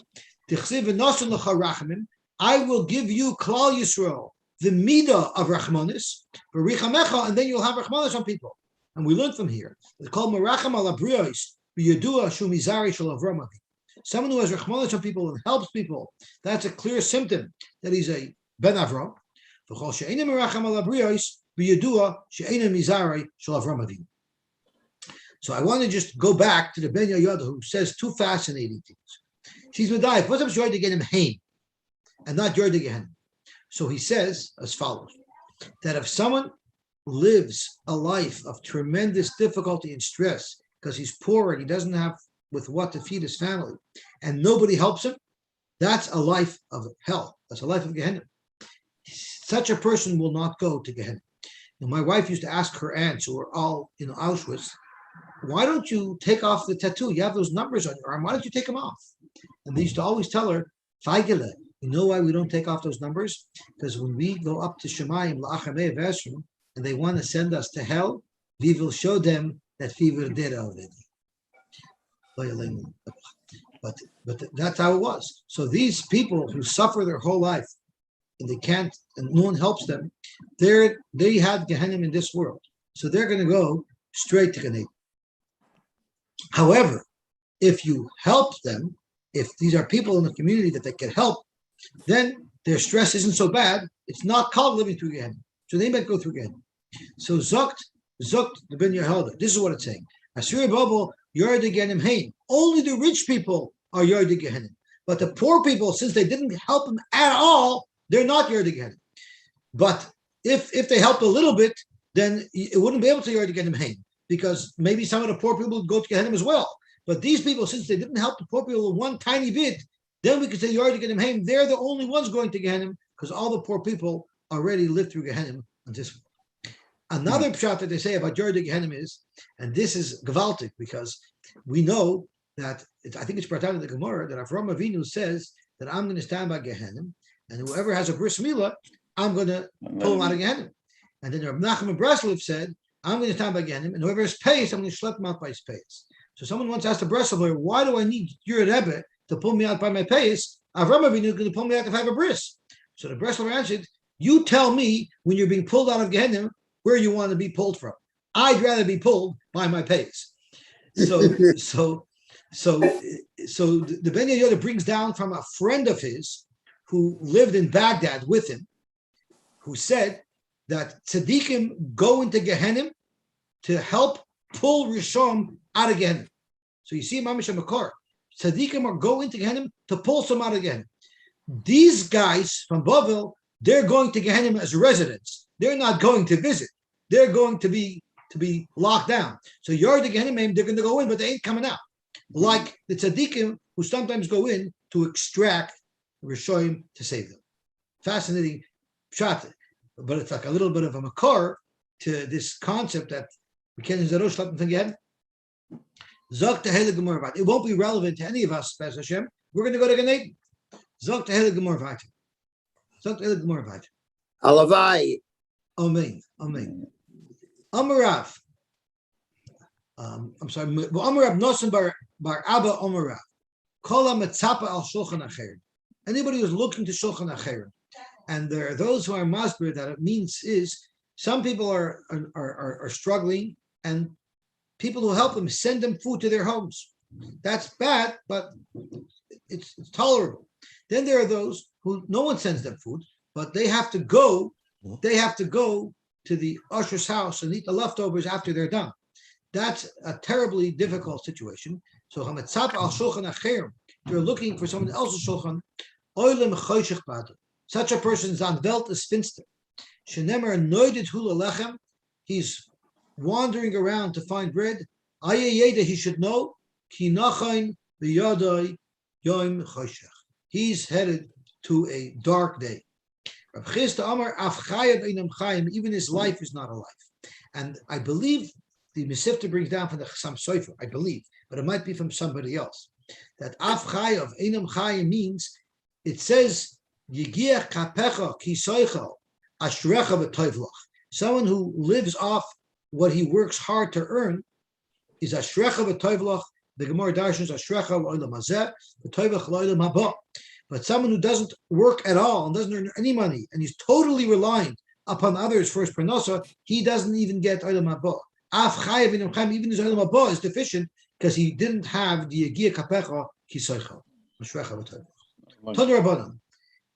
I will give you Klal Yisrael, the Midah of Rachmanis, and then you'll have Rachmanis on people. And we learned from here. It's called Meracham al Abrios, B'Yedua Shumizari Shel Avram Avinu. Someone who has Rachmanis on people and helps people, that's a clear symptom that he's a Ben Avram. V'chol she'eina Meracham al Abrios, B'Yedua she'eina Mizari Shel Avram Avinu. So I want to just go back to the Ben Yehoyada who says two fascinating things. She's Medayik. What's up Yordei to get him Hain and not Yordei Gehenna? So he says as follows, that if someone lives a life of tremendous difficulty and stress because he's poor and he doesn't have with what to feed his family and nobody helps him, that's a life of hell. That's a life of Gehenna. Such a person will not go to Gehenna. And my wife used to ask her aunts who were all in Auschwitz, why don't you take off the tattoo? You have those numbers on your arm. Why don't you take them off? And they used to always tell her, Feigele, you know why we don't take off those numbers? Because when we go up to Shemayim, La'achamei Vesrim, and they want to send us to hell, we will show them that we were there already. But that's how it was. So these people who suffer their whole life, and they can't, and no one helps them, they had Gehenna in this world. So they're going to go straight to Gehenna. However, if you help them, if these are people in the community that they can help, then their stress isn't so bad. It's not called living through Gehenna. So they might go through Gehenna. So Zukt the Ben Yehoyada. This is what it's saying. Asir Bobo Yordei Gehenna Hain. Only the rich people are Yordei Gehenna. But the poor people, since they didn't help them at all, they're not Yordei Gehenna. But if they helped a little bit, then it wouldn't be able to Yordei Gehenna Hain, because maybe some of the poor people would go to Gehenna as well. But these people, since they didn't help the poor people one tiny bit, then we could say Yordei Gehenna Hain. They're the only ones going to Gehenna because all the poor people already lived through Gehenna on this one. Another pshat that they say about Yordei Gehenna is, and this is gewaltig, because we know that I think it's part of the Gemara that Avram Avinu says that I'm going to stand by Gehenna, and whoever has a bris milah, I'm going to pull him out of Gehenna. And then Rav Nachman of Breslov said, I'm going to stand by Gehenna, and whoever has pays, I'm going to schlep him out by his pays. So someone once asked the Breslov, why do I need your Rebbe to pull me out by my pays? Avram Avinu is going to pull me out if I have a bris. So the Breslov answered, you tell me when you're being pulled out of Gehenna where you want to be pulled from. I'd rather be pulled by my pays. So the Ben Yehoyada brings down from a friend of his who lived in Baghdad with him, who said that tzaddikim go into Gehenna to help pull Rishon out of Gehenna. So you see, Mamish Makar, tzaddikim are going to Gehenna to pull some out of Gehenna. These guys from Bavel, they're going to Gehenna as residents. They're not going to visit. They're going to be locked down. So Yordei Gehenna, they're going to go in, but they ain't coming out. Like the tzaddikim who sometimes go in to extract Rishoyim to save them. Fascinating pshat, but it's like a little bit of a makar to this concept that we can't zerosh let them again. Zok tehele gemor vat. It won't be relevant to any of us, B'ez Hashem. We're going to go to Gan Eden. Zok tehele gemor vat. Zok tehele gemor vat. Alavai. Amen. Amen. Amarav. I'm sorry. Amarav Nosim bar Abba Amarav. Kola metzapa al shulchan acher. Anybody who's looking to shulchan acher, and there are those who are masber that it means is some people are struggling, and people who help them send them food to their homes. That's bad, but it's tolerable. Then there are those who no one sends them food, but they have to go they have to go to the usher's house and eat the leftovers after they're done. That's a terribly difficult situation. So Hamatzap al Shulchan Acher, you're looking for someone else's Shulchan, Oilem Choshech Badu. Such a person's on Welt is finster. Shenemer Noided Hula Lechem, he's wandering around to find bread. Ayayeda, he should know, Ki Nachain B'Yadai Yom Choshech. He's headed to a dark day. Rav Chisda Amar Af Chayav Einam Chayim, even his life is not a life. And I believe the Mesivta brings down from the Chassam Sofer, I believe, but it might be from somebody else, that Af Chayav Einam Chayim means, it says, Yigiach Kapecha Ki Soichel Ashrecha V'Toivlach. Someone who lives off what he works hard to earn is Ashrecha V'Toivlach. The Gemara Darshan is Ashrecha L'Olam Hazeh V'Toivlach L'Olam Haba. But someone who doesn't work at all and doesn't earn any money and he's totally reliant upon others for his parnasa, he doesn't even get Olam Haba. Af Chayav Einam Chayim, even his Olam Haba is deficient because he didn't have the Yagia Kapecha Ki Soichel Ashrecha V'Toivlach. Tanu Rabbanan.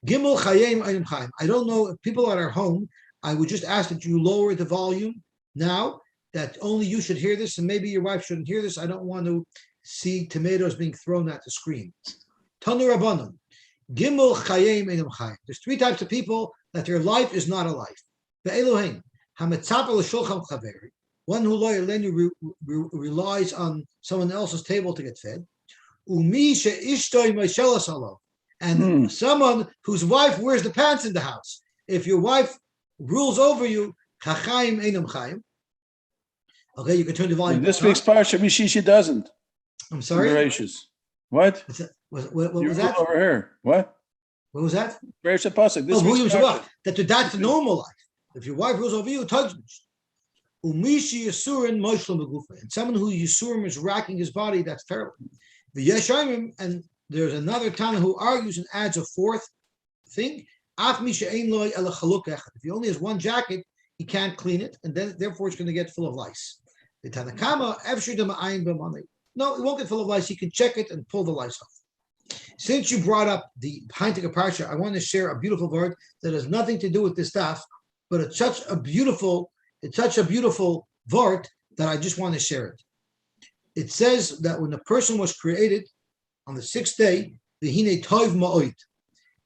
Gimel Chayim Einam Chayim. I don't know if people are at home. I would just ask that you lower the volume now, that only you should hear this, and maybe your wife shouldn't hear this. I don't want to see tomatoes being thrown at the screen. Tanu Rabbanan. Gimel Chayim Einam Chayim. There's three types of people that their life is not a life. Be'elohim Hamatzap al Shulchan Chaveri. One who relies on someone else's table to get fed. Umi she'ishtoi Moshelas Alav. And someone whose wife wears the pants in the house. If your wife rules over you, Chachayim Einam Chayim. Okay, you can turn the volume. In this week's parsha, Mishishi doesn't. I'm sorry. Gracious. What? What You was that? over here. What? What was that? Gracious pasuk. This William week's Shabbat. parsha. That's the normal life. If your wife rules over you, Tajmish. Umishi Yisurin Moshel Megufa. And someone who Yisurim is racking his body, that's terrible. The Yesharim, and there's another Tana who argues and adds a fourth thing. If he only has one jacket, he can't clean it, and then therefore it's going to get full of lice. The Tanakama, no, it won't get full of lice. He can check it and pull the lice off. Since you brought up the Heintika Parsha, I want to share a beautiful word that has nothing to do with this stuff, but it's such a beautiful word that I just want to share it. It says that when the person was created on the sixth day, the Hine Tov Ma'oid.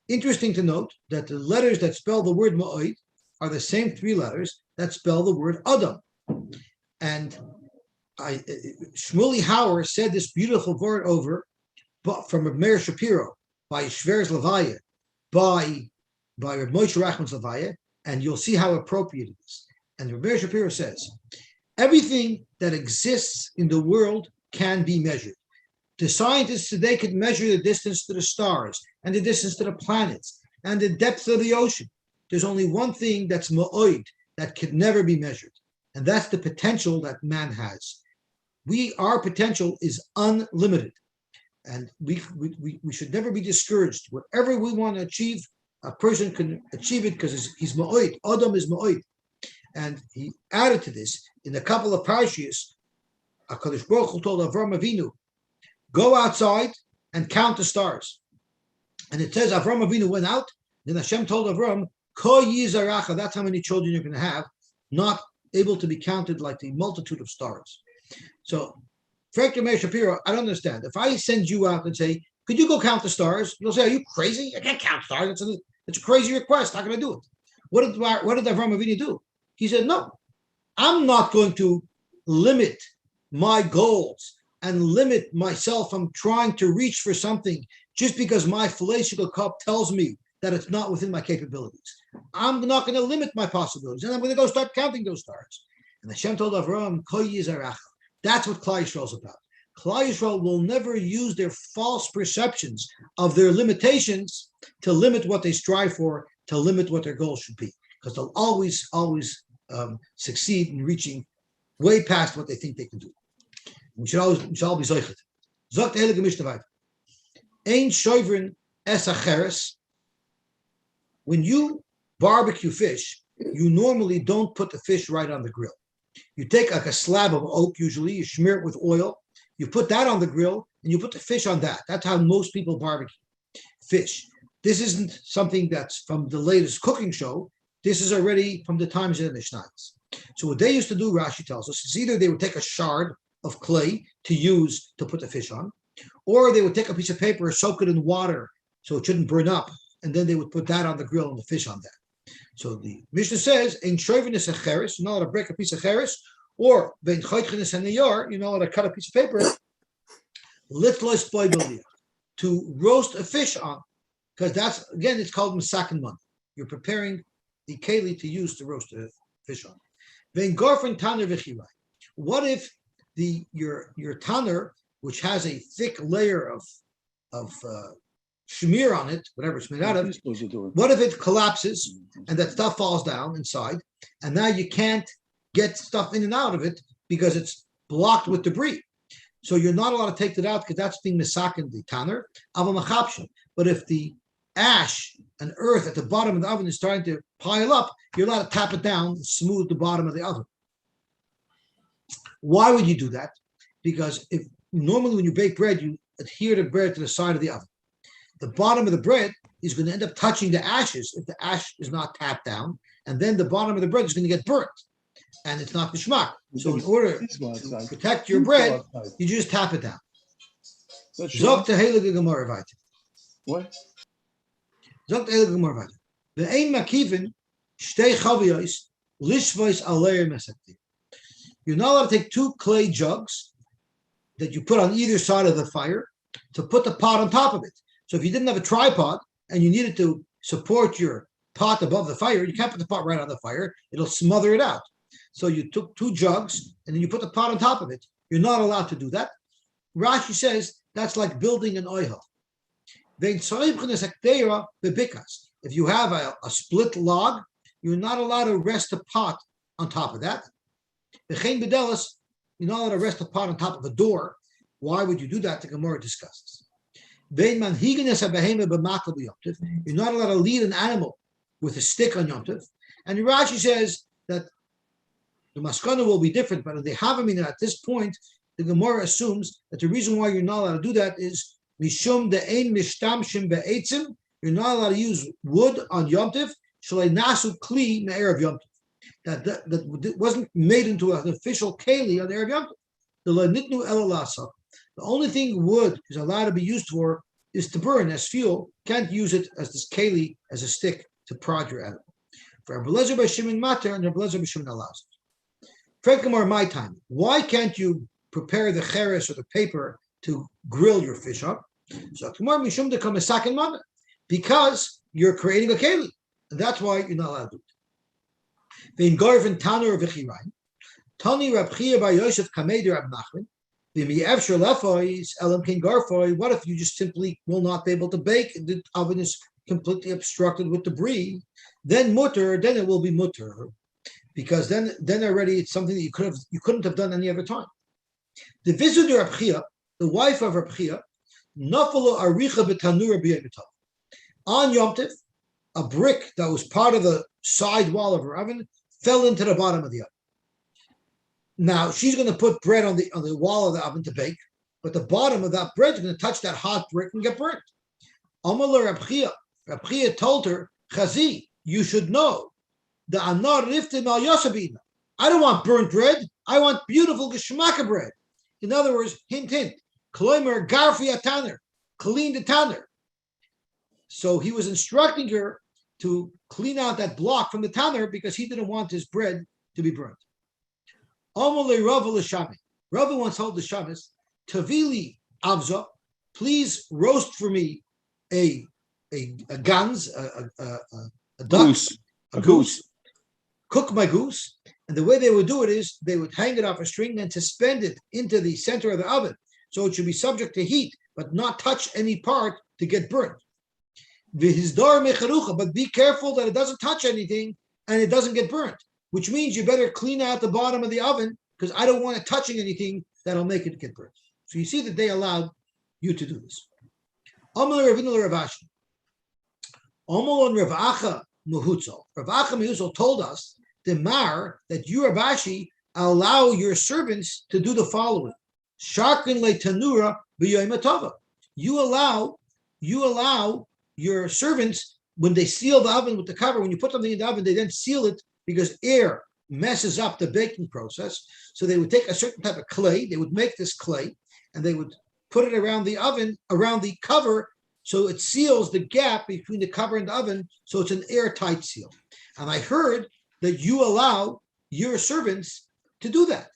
Interesting to note that the letters that spell the word Ma'oid are the same three letters that spell the word Adam. And Shmuley Hauer said this beautiful word over, but from Meir Shapiro, by Shver's Levaya, by Reb Moshe Rachman's Levaya, and you'll see how appropriate it is. And Meir Shapiro says, everything that exists in the world can be measured. The scientists today could measure the distance to the stars and the distance to the planets and the depth of the ocean. There's only one thing that's ma'oid, that could never be measured, and that's the potential that man has. Our potential is unlimited, and we should never be discouraged. Whatever we want to achieve, a person can achieve it because he's ma'oid. Adam is ma'oid. And he added to this in a couple of parashiyos. HaKadosh Baruch Hu told Avram Avinu, go outside and count the stars. And it says Avram Avinu went out. Then Hashem told Avram, Ko yizaracha, that's how many children you're going to have, not able to be counted like the multitude of stars. So, Frank Meir Shapiro, I don't understand. If I send you out and say, could you go count the stars? You'll say, are you crazy? I can't count stars. It's a crazy request. How can I do it? What did Avram Avinu do? He said, no, I'm not going to limit my goals and limit myself from trying to reach for something just because my philosophical cup tells me that it's not within my capabilities. I'm not going to limit my possibilities, and I'm going to go start counting those stars. And Hashem told Avram, Ko yizaracha. That's what Klal Yisrael is about. Klal Yisrael will never use their false perceptions of their limitations to limit what they strive for, to limit what their goals should be, because they'll always succeed in reaching way past what they think they can do. We should all be zoichet. Zok the Heilige Mishnah weiter. Ein shoivrin es acheres. When you barbecue fish, you normally don't put the fish right on the grill. You take like a slab of oak, usually, you smear it with oil, you put that on the grill, and you put the fish on that. That's how most people barbecue fish. This isn't something that's from the latest cooking show. this is already from the times of the Mishnayos. So what they used to do, Rashi tells us, is either they would take a shard of clay to use to put the fish on, or they would take a piece of paper, soak it in water so it shouldn't burn up, and then they would put that on the grill and the fish on that. So the Mishnah says, "Ein shoyvenis acheres," you're not allowed to break a piece of cheres, or vein choychenis and niyar, you're not allowed to cut a piece of paper, litlos boibelia, to roast a fish on, because that's, again, it's called masakin man. You're preparing the keli to use to roast a fish on. Vein garfen taner v'chirai. What if your tanner, which has a thick layer of shamir on it, whatever it's made out of, what if it collapses and that stuff falls down inside, and now you can't get stuff in and out of it because it's blocked with debris? So you're not allowed to take that out because that's being misaken the tanner. But if the ash and earth at the bottom of the oven is starting to pile up, you're allowed to tap it down, smooth the bottom of the oven. Why would you do that? Because if normally when you bake bread, you adhere the bread to the side of the oven. The bottom of the bread is going to end up touching the ashes if the ash is not tapped down, and then the bottom of the bread is going to get burnt, and it's not bishmak. So in order to protect your bread, you just tap it down. Zok tehelig gemara vayter. What? Zok tehelig gemara vayter. Ve'ein makivin shtei chaviyos lishvos aleir mesakti. You're not allowed to take two clay jugs that you put on either side of the fire to put the pot on top of it. So if you didn't have a tripod and you needed to support your pot above the fire, you can't put the pot right on the fire. It'll smother it out. So you took two jugs and then you put the pot on top of it. You're not allowed to do that. Rashi says that's like building an oihel. If you have a split log, you're not allowed to rest a pot on top of that. You're not allowed to rest a pot on top of a door. Why would you do that? The Gemara discusses. You're not allowed to lead an animal with a stick on Yom Tov. And Rashi says that the maskana will be different, but they have at this point, the Gemara assumes that the reason why you're not allowed to do that is mishum de'ein mishtamshim be'etzim. You're not allowed to use wood on Yom Tov. Shalei nasu kli me'erev Yom Tov. That wasn't made into an official keli on the Erev Yom Tov. The only thing wood is allowed to be used for is to burn as fuel. Can't use it as this keli, as a stick to prod your animal. For Rabbi Lezer by Shimon Mater and Rabbi Lezer by Shimon allows it. Fred Gemara, my time. Why can't you prepare the cheres or the paper to grill your fish up? So tomorrow Mishum to come a second mother because you're creating a keli, and that's why you're not allowed to do it. Vein garvin tanur of v'chirayin. Tani Rab Chia by Yosef Kamei Rab Nachman. What if you just simply will not be able to bake? The oven is completely obstructed with debris. Then mutter, then it will be mutter, because then already it's something that you couldn't have done any other time. The visitor Rab Chia, the wife of Rab Chia, nafalu aricha b'tanura b'yom on Yom Tov, a brick that was part of the side wall of her oven fell into the bottom of the oven. Now she's going to put bread on the wall of the oven to bake, but the bottom of that bread is going to touch that hot brick and get burnt. Amalur Rab Chia. Rab Chia told her, Chazi, you should know the anar riftim al yosabina. I don't want burnt bread. I want beautiful geschmacka bread. In other words, hint, kloimer garfi ataner, clean the tanner. So he was instructing her to clean out that block from the tanner because he didn't want his bread to be burnt. Rava once told the Shabbos, Tavili Avza, please roast for me a gans, a duck, a goose. Cook my goose. And the way they would do it is they would hang it off a string and suspend it into the center of the oven. So it should be subject to heat, but not touch any part to get burnt. But be careful that it doesn't touch anything and it doesn't get burnt, which means you better clean out the bottom of the oven because I don't want it touching anything that'll make it get burnt. So you see that they allowed you to do this. Ravacha Mehutzel told us the Mar that you, Ravashi, allow your servants to do the following. Sharkin le tanura b'yoyim tova. You allow your servants when they seal the oven with the cover, when you put something in the oven, they then seal it because air messes up the baking process. So they would take a certain type of clay, they would make this clay, and they would put it around the oven, around the cover, so it seals the gap between the cover and the oven, so it's an airtight seal. And I heard that you allow your servants to do that.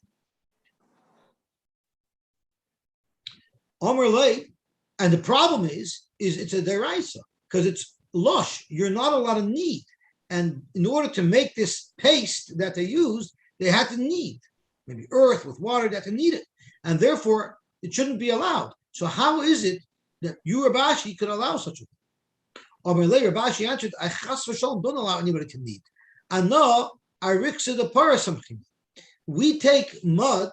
Omer Lay, and the problem is it's a deraisa, because it's lush. You're not allowed to knead. And in order to make this paste that they used, they had to knead. Maybe earth with water, they had to knead it. And therefore, it shouldn't be allowed. So how is it that you, Rabashi, could allow such a thing? Omer Lay, Rabashi answered, I chas v'shalom, don't allow anybody to knead. Ano, ariksa the parasamchim. We take mud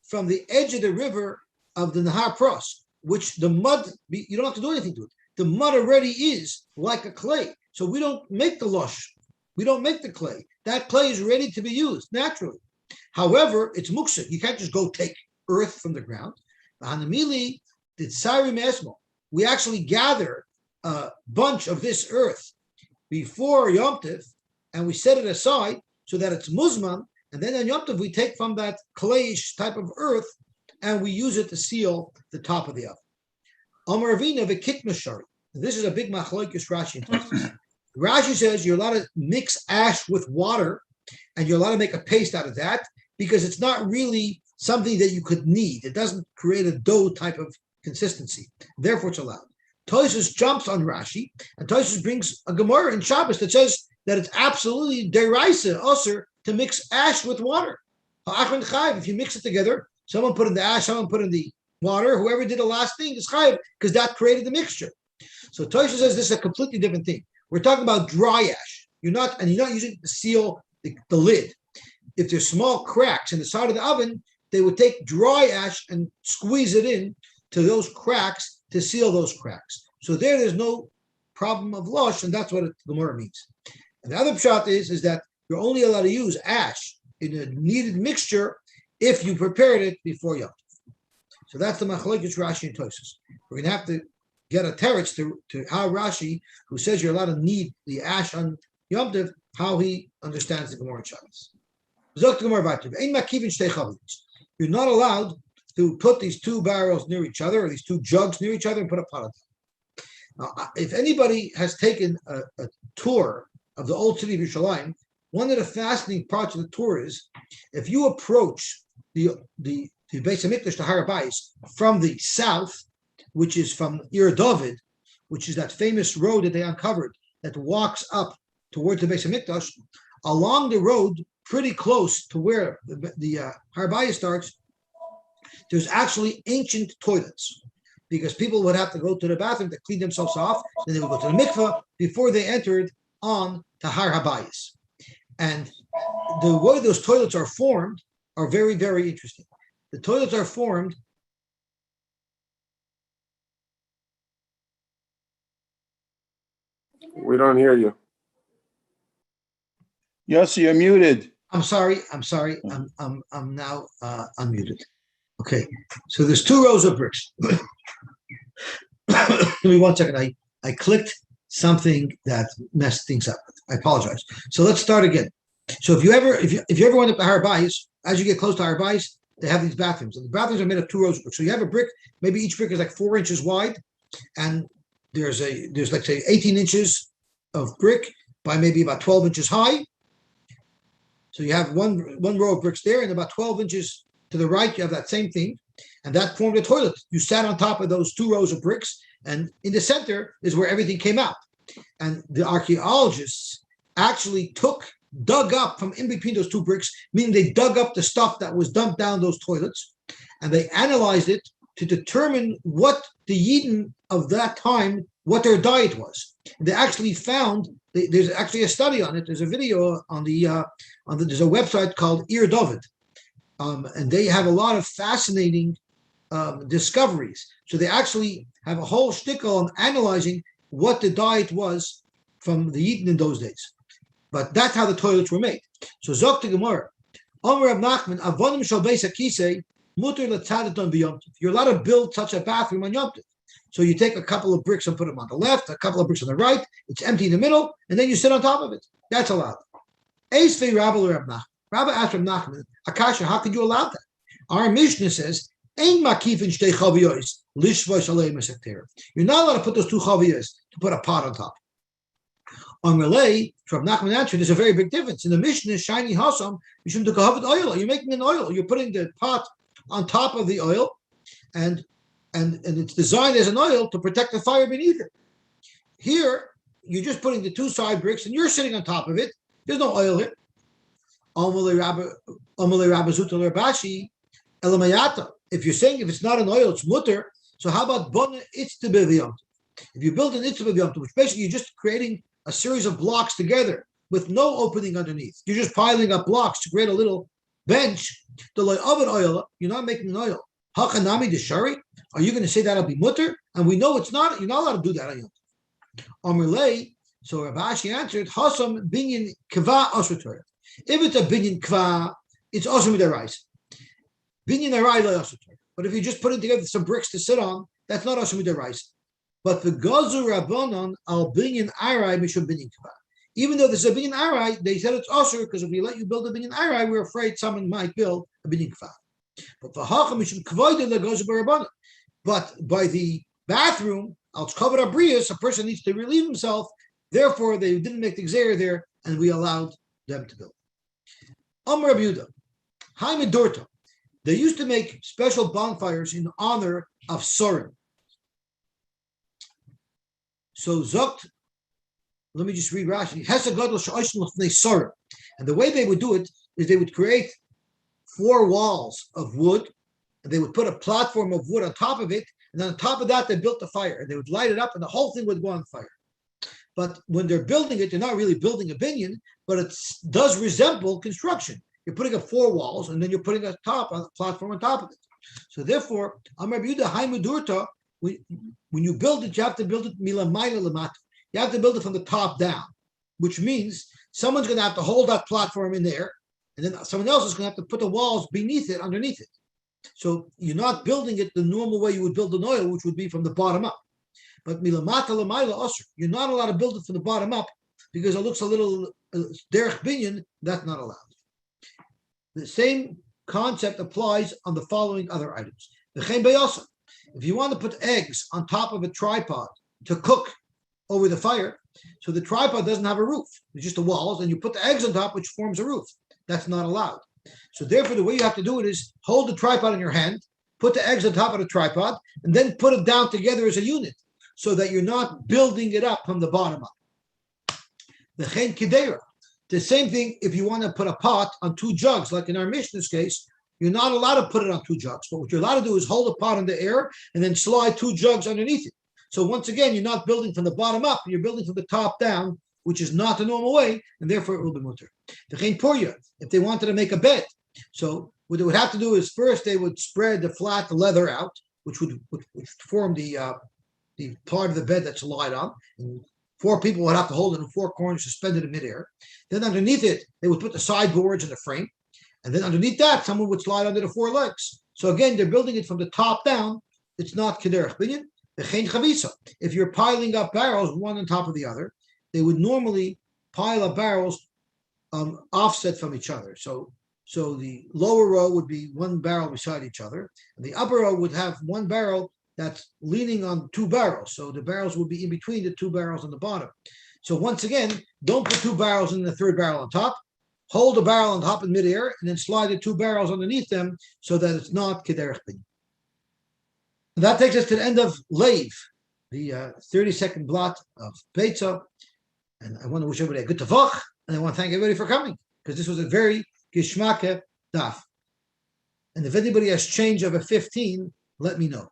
from the edge of the river of the Nahar Pros, which the mud, you don't have to do anything to it. The mud already is like a clay. So we don't make the lush. We don't make the clay. That clay is ready to be used naturally. However, it's muksa. You can't just go take earth from the ground. We actually gather a bunch of this earth before Yom Tov, and we set it aside so that it's muzman, and then on Yom Tov we take from that clayish type of earth and we use it to seal the top of the oven. Amar Avina v'kitmashari. This is a big machlokes Rashi. Rashi says you're allowed to mix ash with water, and you're allowed to make a paste out of that because it's not really something that you could knead. It doesn't create a dough type of consistency. Therefore, it's allowed. Tosfos jumps on Rashi, and Tosfos brings a Gemara in Shabbos that says that it's absolutely deraisa usher to mix ash with water. If you mix it together, someone put in the ash, someone put in the water, whoever did the last thing is chayiv because that created the mixture. So Tosfos says this is a completely different thing. We're talking about dry ash. You're not using it to seal the lid. If there's small cracks in the side of the oven, they would take dry ash and squeeze it in to those cracks to seal those cracks. So there's no problem of lush, and that's what the Gemara means. And the other pshat is that you're only allowed to use ash in a kneaded mixture if you prepared it before Yom Tov. So that's the machlokes Rashi and Tosfos. We're going to have to get a teretz to how Rashi, who says you're allowed to knead the ash on Yom Tov, how he understands the Gemara in Shabbos. You're not allowed to put these two barrels near each other, or these two jugs near each other, and put a pot on top. Now, if anybody has taken a tour of the old city of Yerushalayim, one of the fascinating parts of the tour is if you approach the Beitzah Mikdash, the Har Habayis, from the south, which is from Ir David, which is that famous road that they uncovered that walks up towards the Beitzah Mikdash, along the road, pretty close to where the Har Habayis starts, there's actually ancient toilets, because people would have to go to the bathroom to clean themselves off, then they would go to the mikveh before they entered on to Har Habayis. And the way those toilets are formed are very, very interesting. The toilets are formed. We don't hear you. Yosy, you're muted. I'm sorry. I'm now unmuted. Okay. So there's two rows of bricks. Give me 1 second. I clicked something that messed things up. I apologize. So let's start again. So if you ever went up to Har Habayis, as you get close to Har Habayis, they have these bathrooms. And the bathrooms are made of 2 rows of bricks. So you have a brick, maybe each brick is like 4 inches wide, and there's like say 18 inches of brick by maybe about 12 inches high. So you have one row of bricks there, and about 12 inches to the right, you have that same thing, and that formed a toilet. You sat on top of those 2 rows of bricks, and in the center is where everything came out. And the archaeologists actually dug up from in between those 2 bricks, meaning they dug up the stuff that was dumped down those toilets, and they analyzed it to determine what the Yidden of that time, what their diet was. They actually found, there's actually a study on it. There's a video on there's a website called Ir David, and they have a lot of fascinating discoveries. So they actually have a whole shtickle on analyzing what the diet was from the Yidden in those days. But that's how the toilets were made. So Zok to Gemara, Omer Rav Nachman, Avonim shal beis hakisei muter l'tzadaton b'yom tov. You're allowed to build such a bathroom on Yom Tov. So you take a couple of bricks and put them on the left, a couple of bricks on the right. It's empty in the middle, and then you sit on top of it. That's allowed. Eisvei Rabba Rab Nachman. Rabba asked Rab Nachman, Akasha, how could you allow that? Our Mishnah says, Ein makifin shtei chaviyos lishvosh aleim esekter. You're not allowed to put those two chaviyos to put a pot on top. On Relay, Rab Nachman answered, there's a very big difference. In the Mishnah, shiny hasam, you shouldn't do kahavat oil. You're making an oil. You're putting the pot on top of the oil, and it's designed as an oil to protect the fire beneath it. Here, you're just putting the two side bricks, and you're sitting on top of it. There's no oil here. If you're saying if it's not an oil, it's mutter. So how about bona itzta b'viyamtu? If you build an itzta b'viyamtu, which basically you're just creating a series of blocks together with no opening underneath. You're just piling up blocks to create a little bench. The loy of an oil, you're not making an oil. Hakanami deshari? Are you going to say that'll be mutter? And we know it's not. You're not allowed to do that. Amalei. So Rav Ashi answered, Hasam binyan kva osrator. If it's a binyan kva, it's also midaraisa. Binyan arai lo osrator. But if you're just putting together some bricks to sit on, that's not also midaraisa. But the gazu rabbanon al binyan arai mishum binyan kva. Even though this is a binyan arai, they said it's osur because if we let you build a binyan arai, we're afraid someone might build a binyan kva. But the hacham mishum kvoida the gazu barabbanon. But by the bathroom, al tzkavat abrius, a person needs to relieve himself. Therefore, they didn't make the gzeir there, and we allowed them to build. Amr Abuda, Haimedorta. They used to make special bonfires in honor of Sorim. So Zokt, let me just read Rashi. Sorim. And the way they would do it is they would create 4 walls of wood, and they would put a platform of wood on top of it, and on top of that, they built the fire, and they would light it up, and the whole thing would go on fire. But when they're building it, they're not really building a binyan, but it does resemble construction. You're putting up 4 walls, and then you're putting a platform on top of it. So therefore, Amar Yehuda Haimudurta, when you build it, you have to build it milamayla lamata. You have to build it from the top down, which means someone's going to have to hold that platform in there, and then someone else is going to have to put the walls beneath it, underneath it. So you're not building it the normal way you would build an oil, which would be from the bottom up. But milamata lamayla osur, you're not allowed to build it from the bottom up because it looks a little derech binyan. That's not allowed. The same concept applies on the following other items. If you want to put eggs on top of a tripod to cook over the fire, so the tripod doesn't have a roof, it's just the walls, and you put the eggs on top, which forms a roof. That's not allowed. So therefore, the way you have to do it is hold the tripod in your hand, put the eggs on top of the tripod, and then put it down together as a unit, so that you're not building it up from the bottom up. The chen kedera. The same thing if you want to put a pot on 2 jugs, like in our Mishnah's case, you're not allowed to put it on 2 jugs. But what you're allowed to do is hold the pot in the air and then slide 2 jugs underneath it. So once again, you're not building from the bottom up, you're building from the top down, which is not the normal way, and therefore it will be mutter. The chen porya, if they wanted to make a bed, so what they would have to do is first they would spread the leather out, which would form the part of the bed that's lied on. And 4 people would have to hold it in 4 corners, suspended in midair. Then underneath it, they would put the sideboards and the frame. And then underneath that, someone would slide under the 4 legs. So again, they're building it from the top down. It's not kederech binyan. If you're piling up barrels, one on top of the other, they would normally pile up barrels offset from each other. So the lower row would be 1 barrel beside each other, and the upper row would have 1 barrel that's leaning on 2 barrels. So the barrels will be in between the 2 barrels on the bottom. So once again, don't put 2 barrels in the 3rd barrel on top. Hold the barrel on top in midair and then slide the 2 barrels underneath them so that it's not kederech binyan. And that takes us to the end of Leiv, the 32nd blot of Beitzah. And I want to wish everybody a good tavach, and I want to thank everybody for coming, because this was a very gishmake daf. And if anybody has change of a 15, let me know.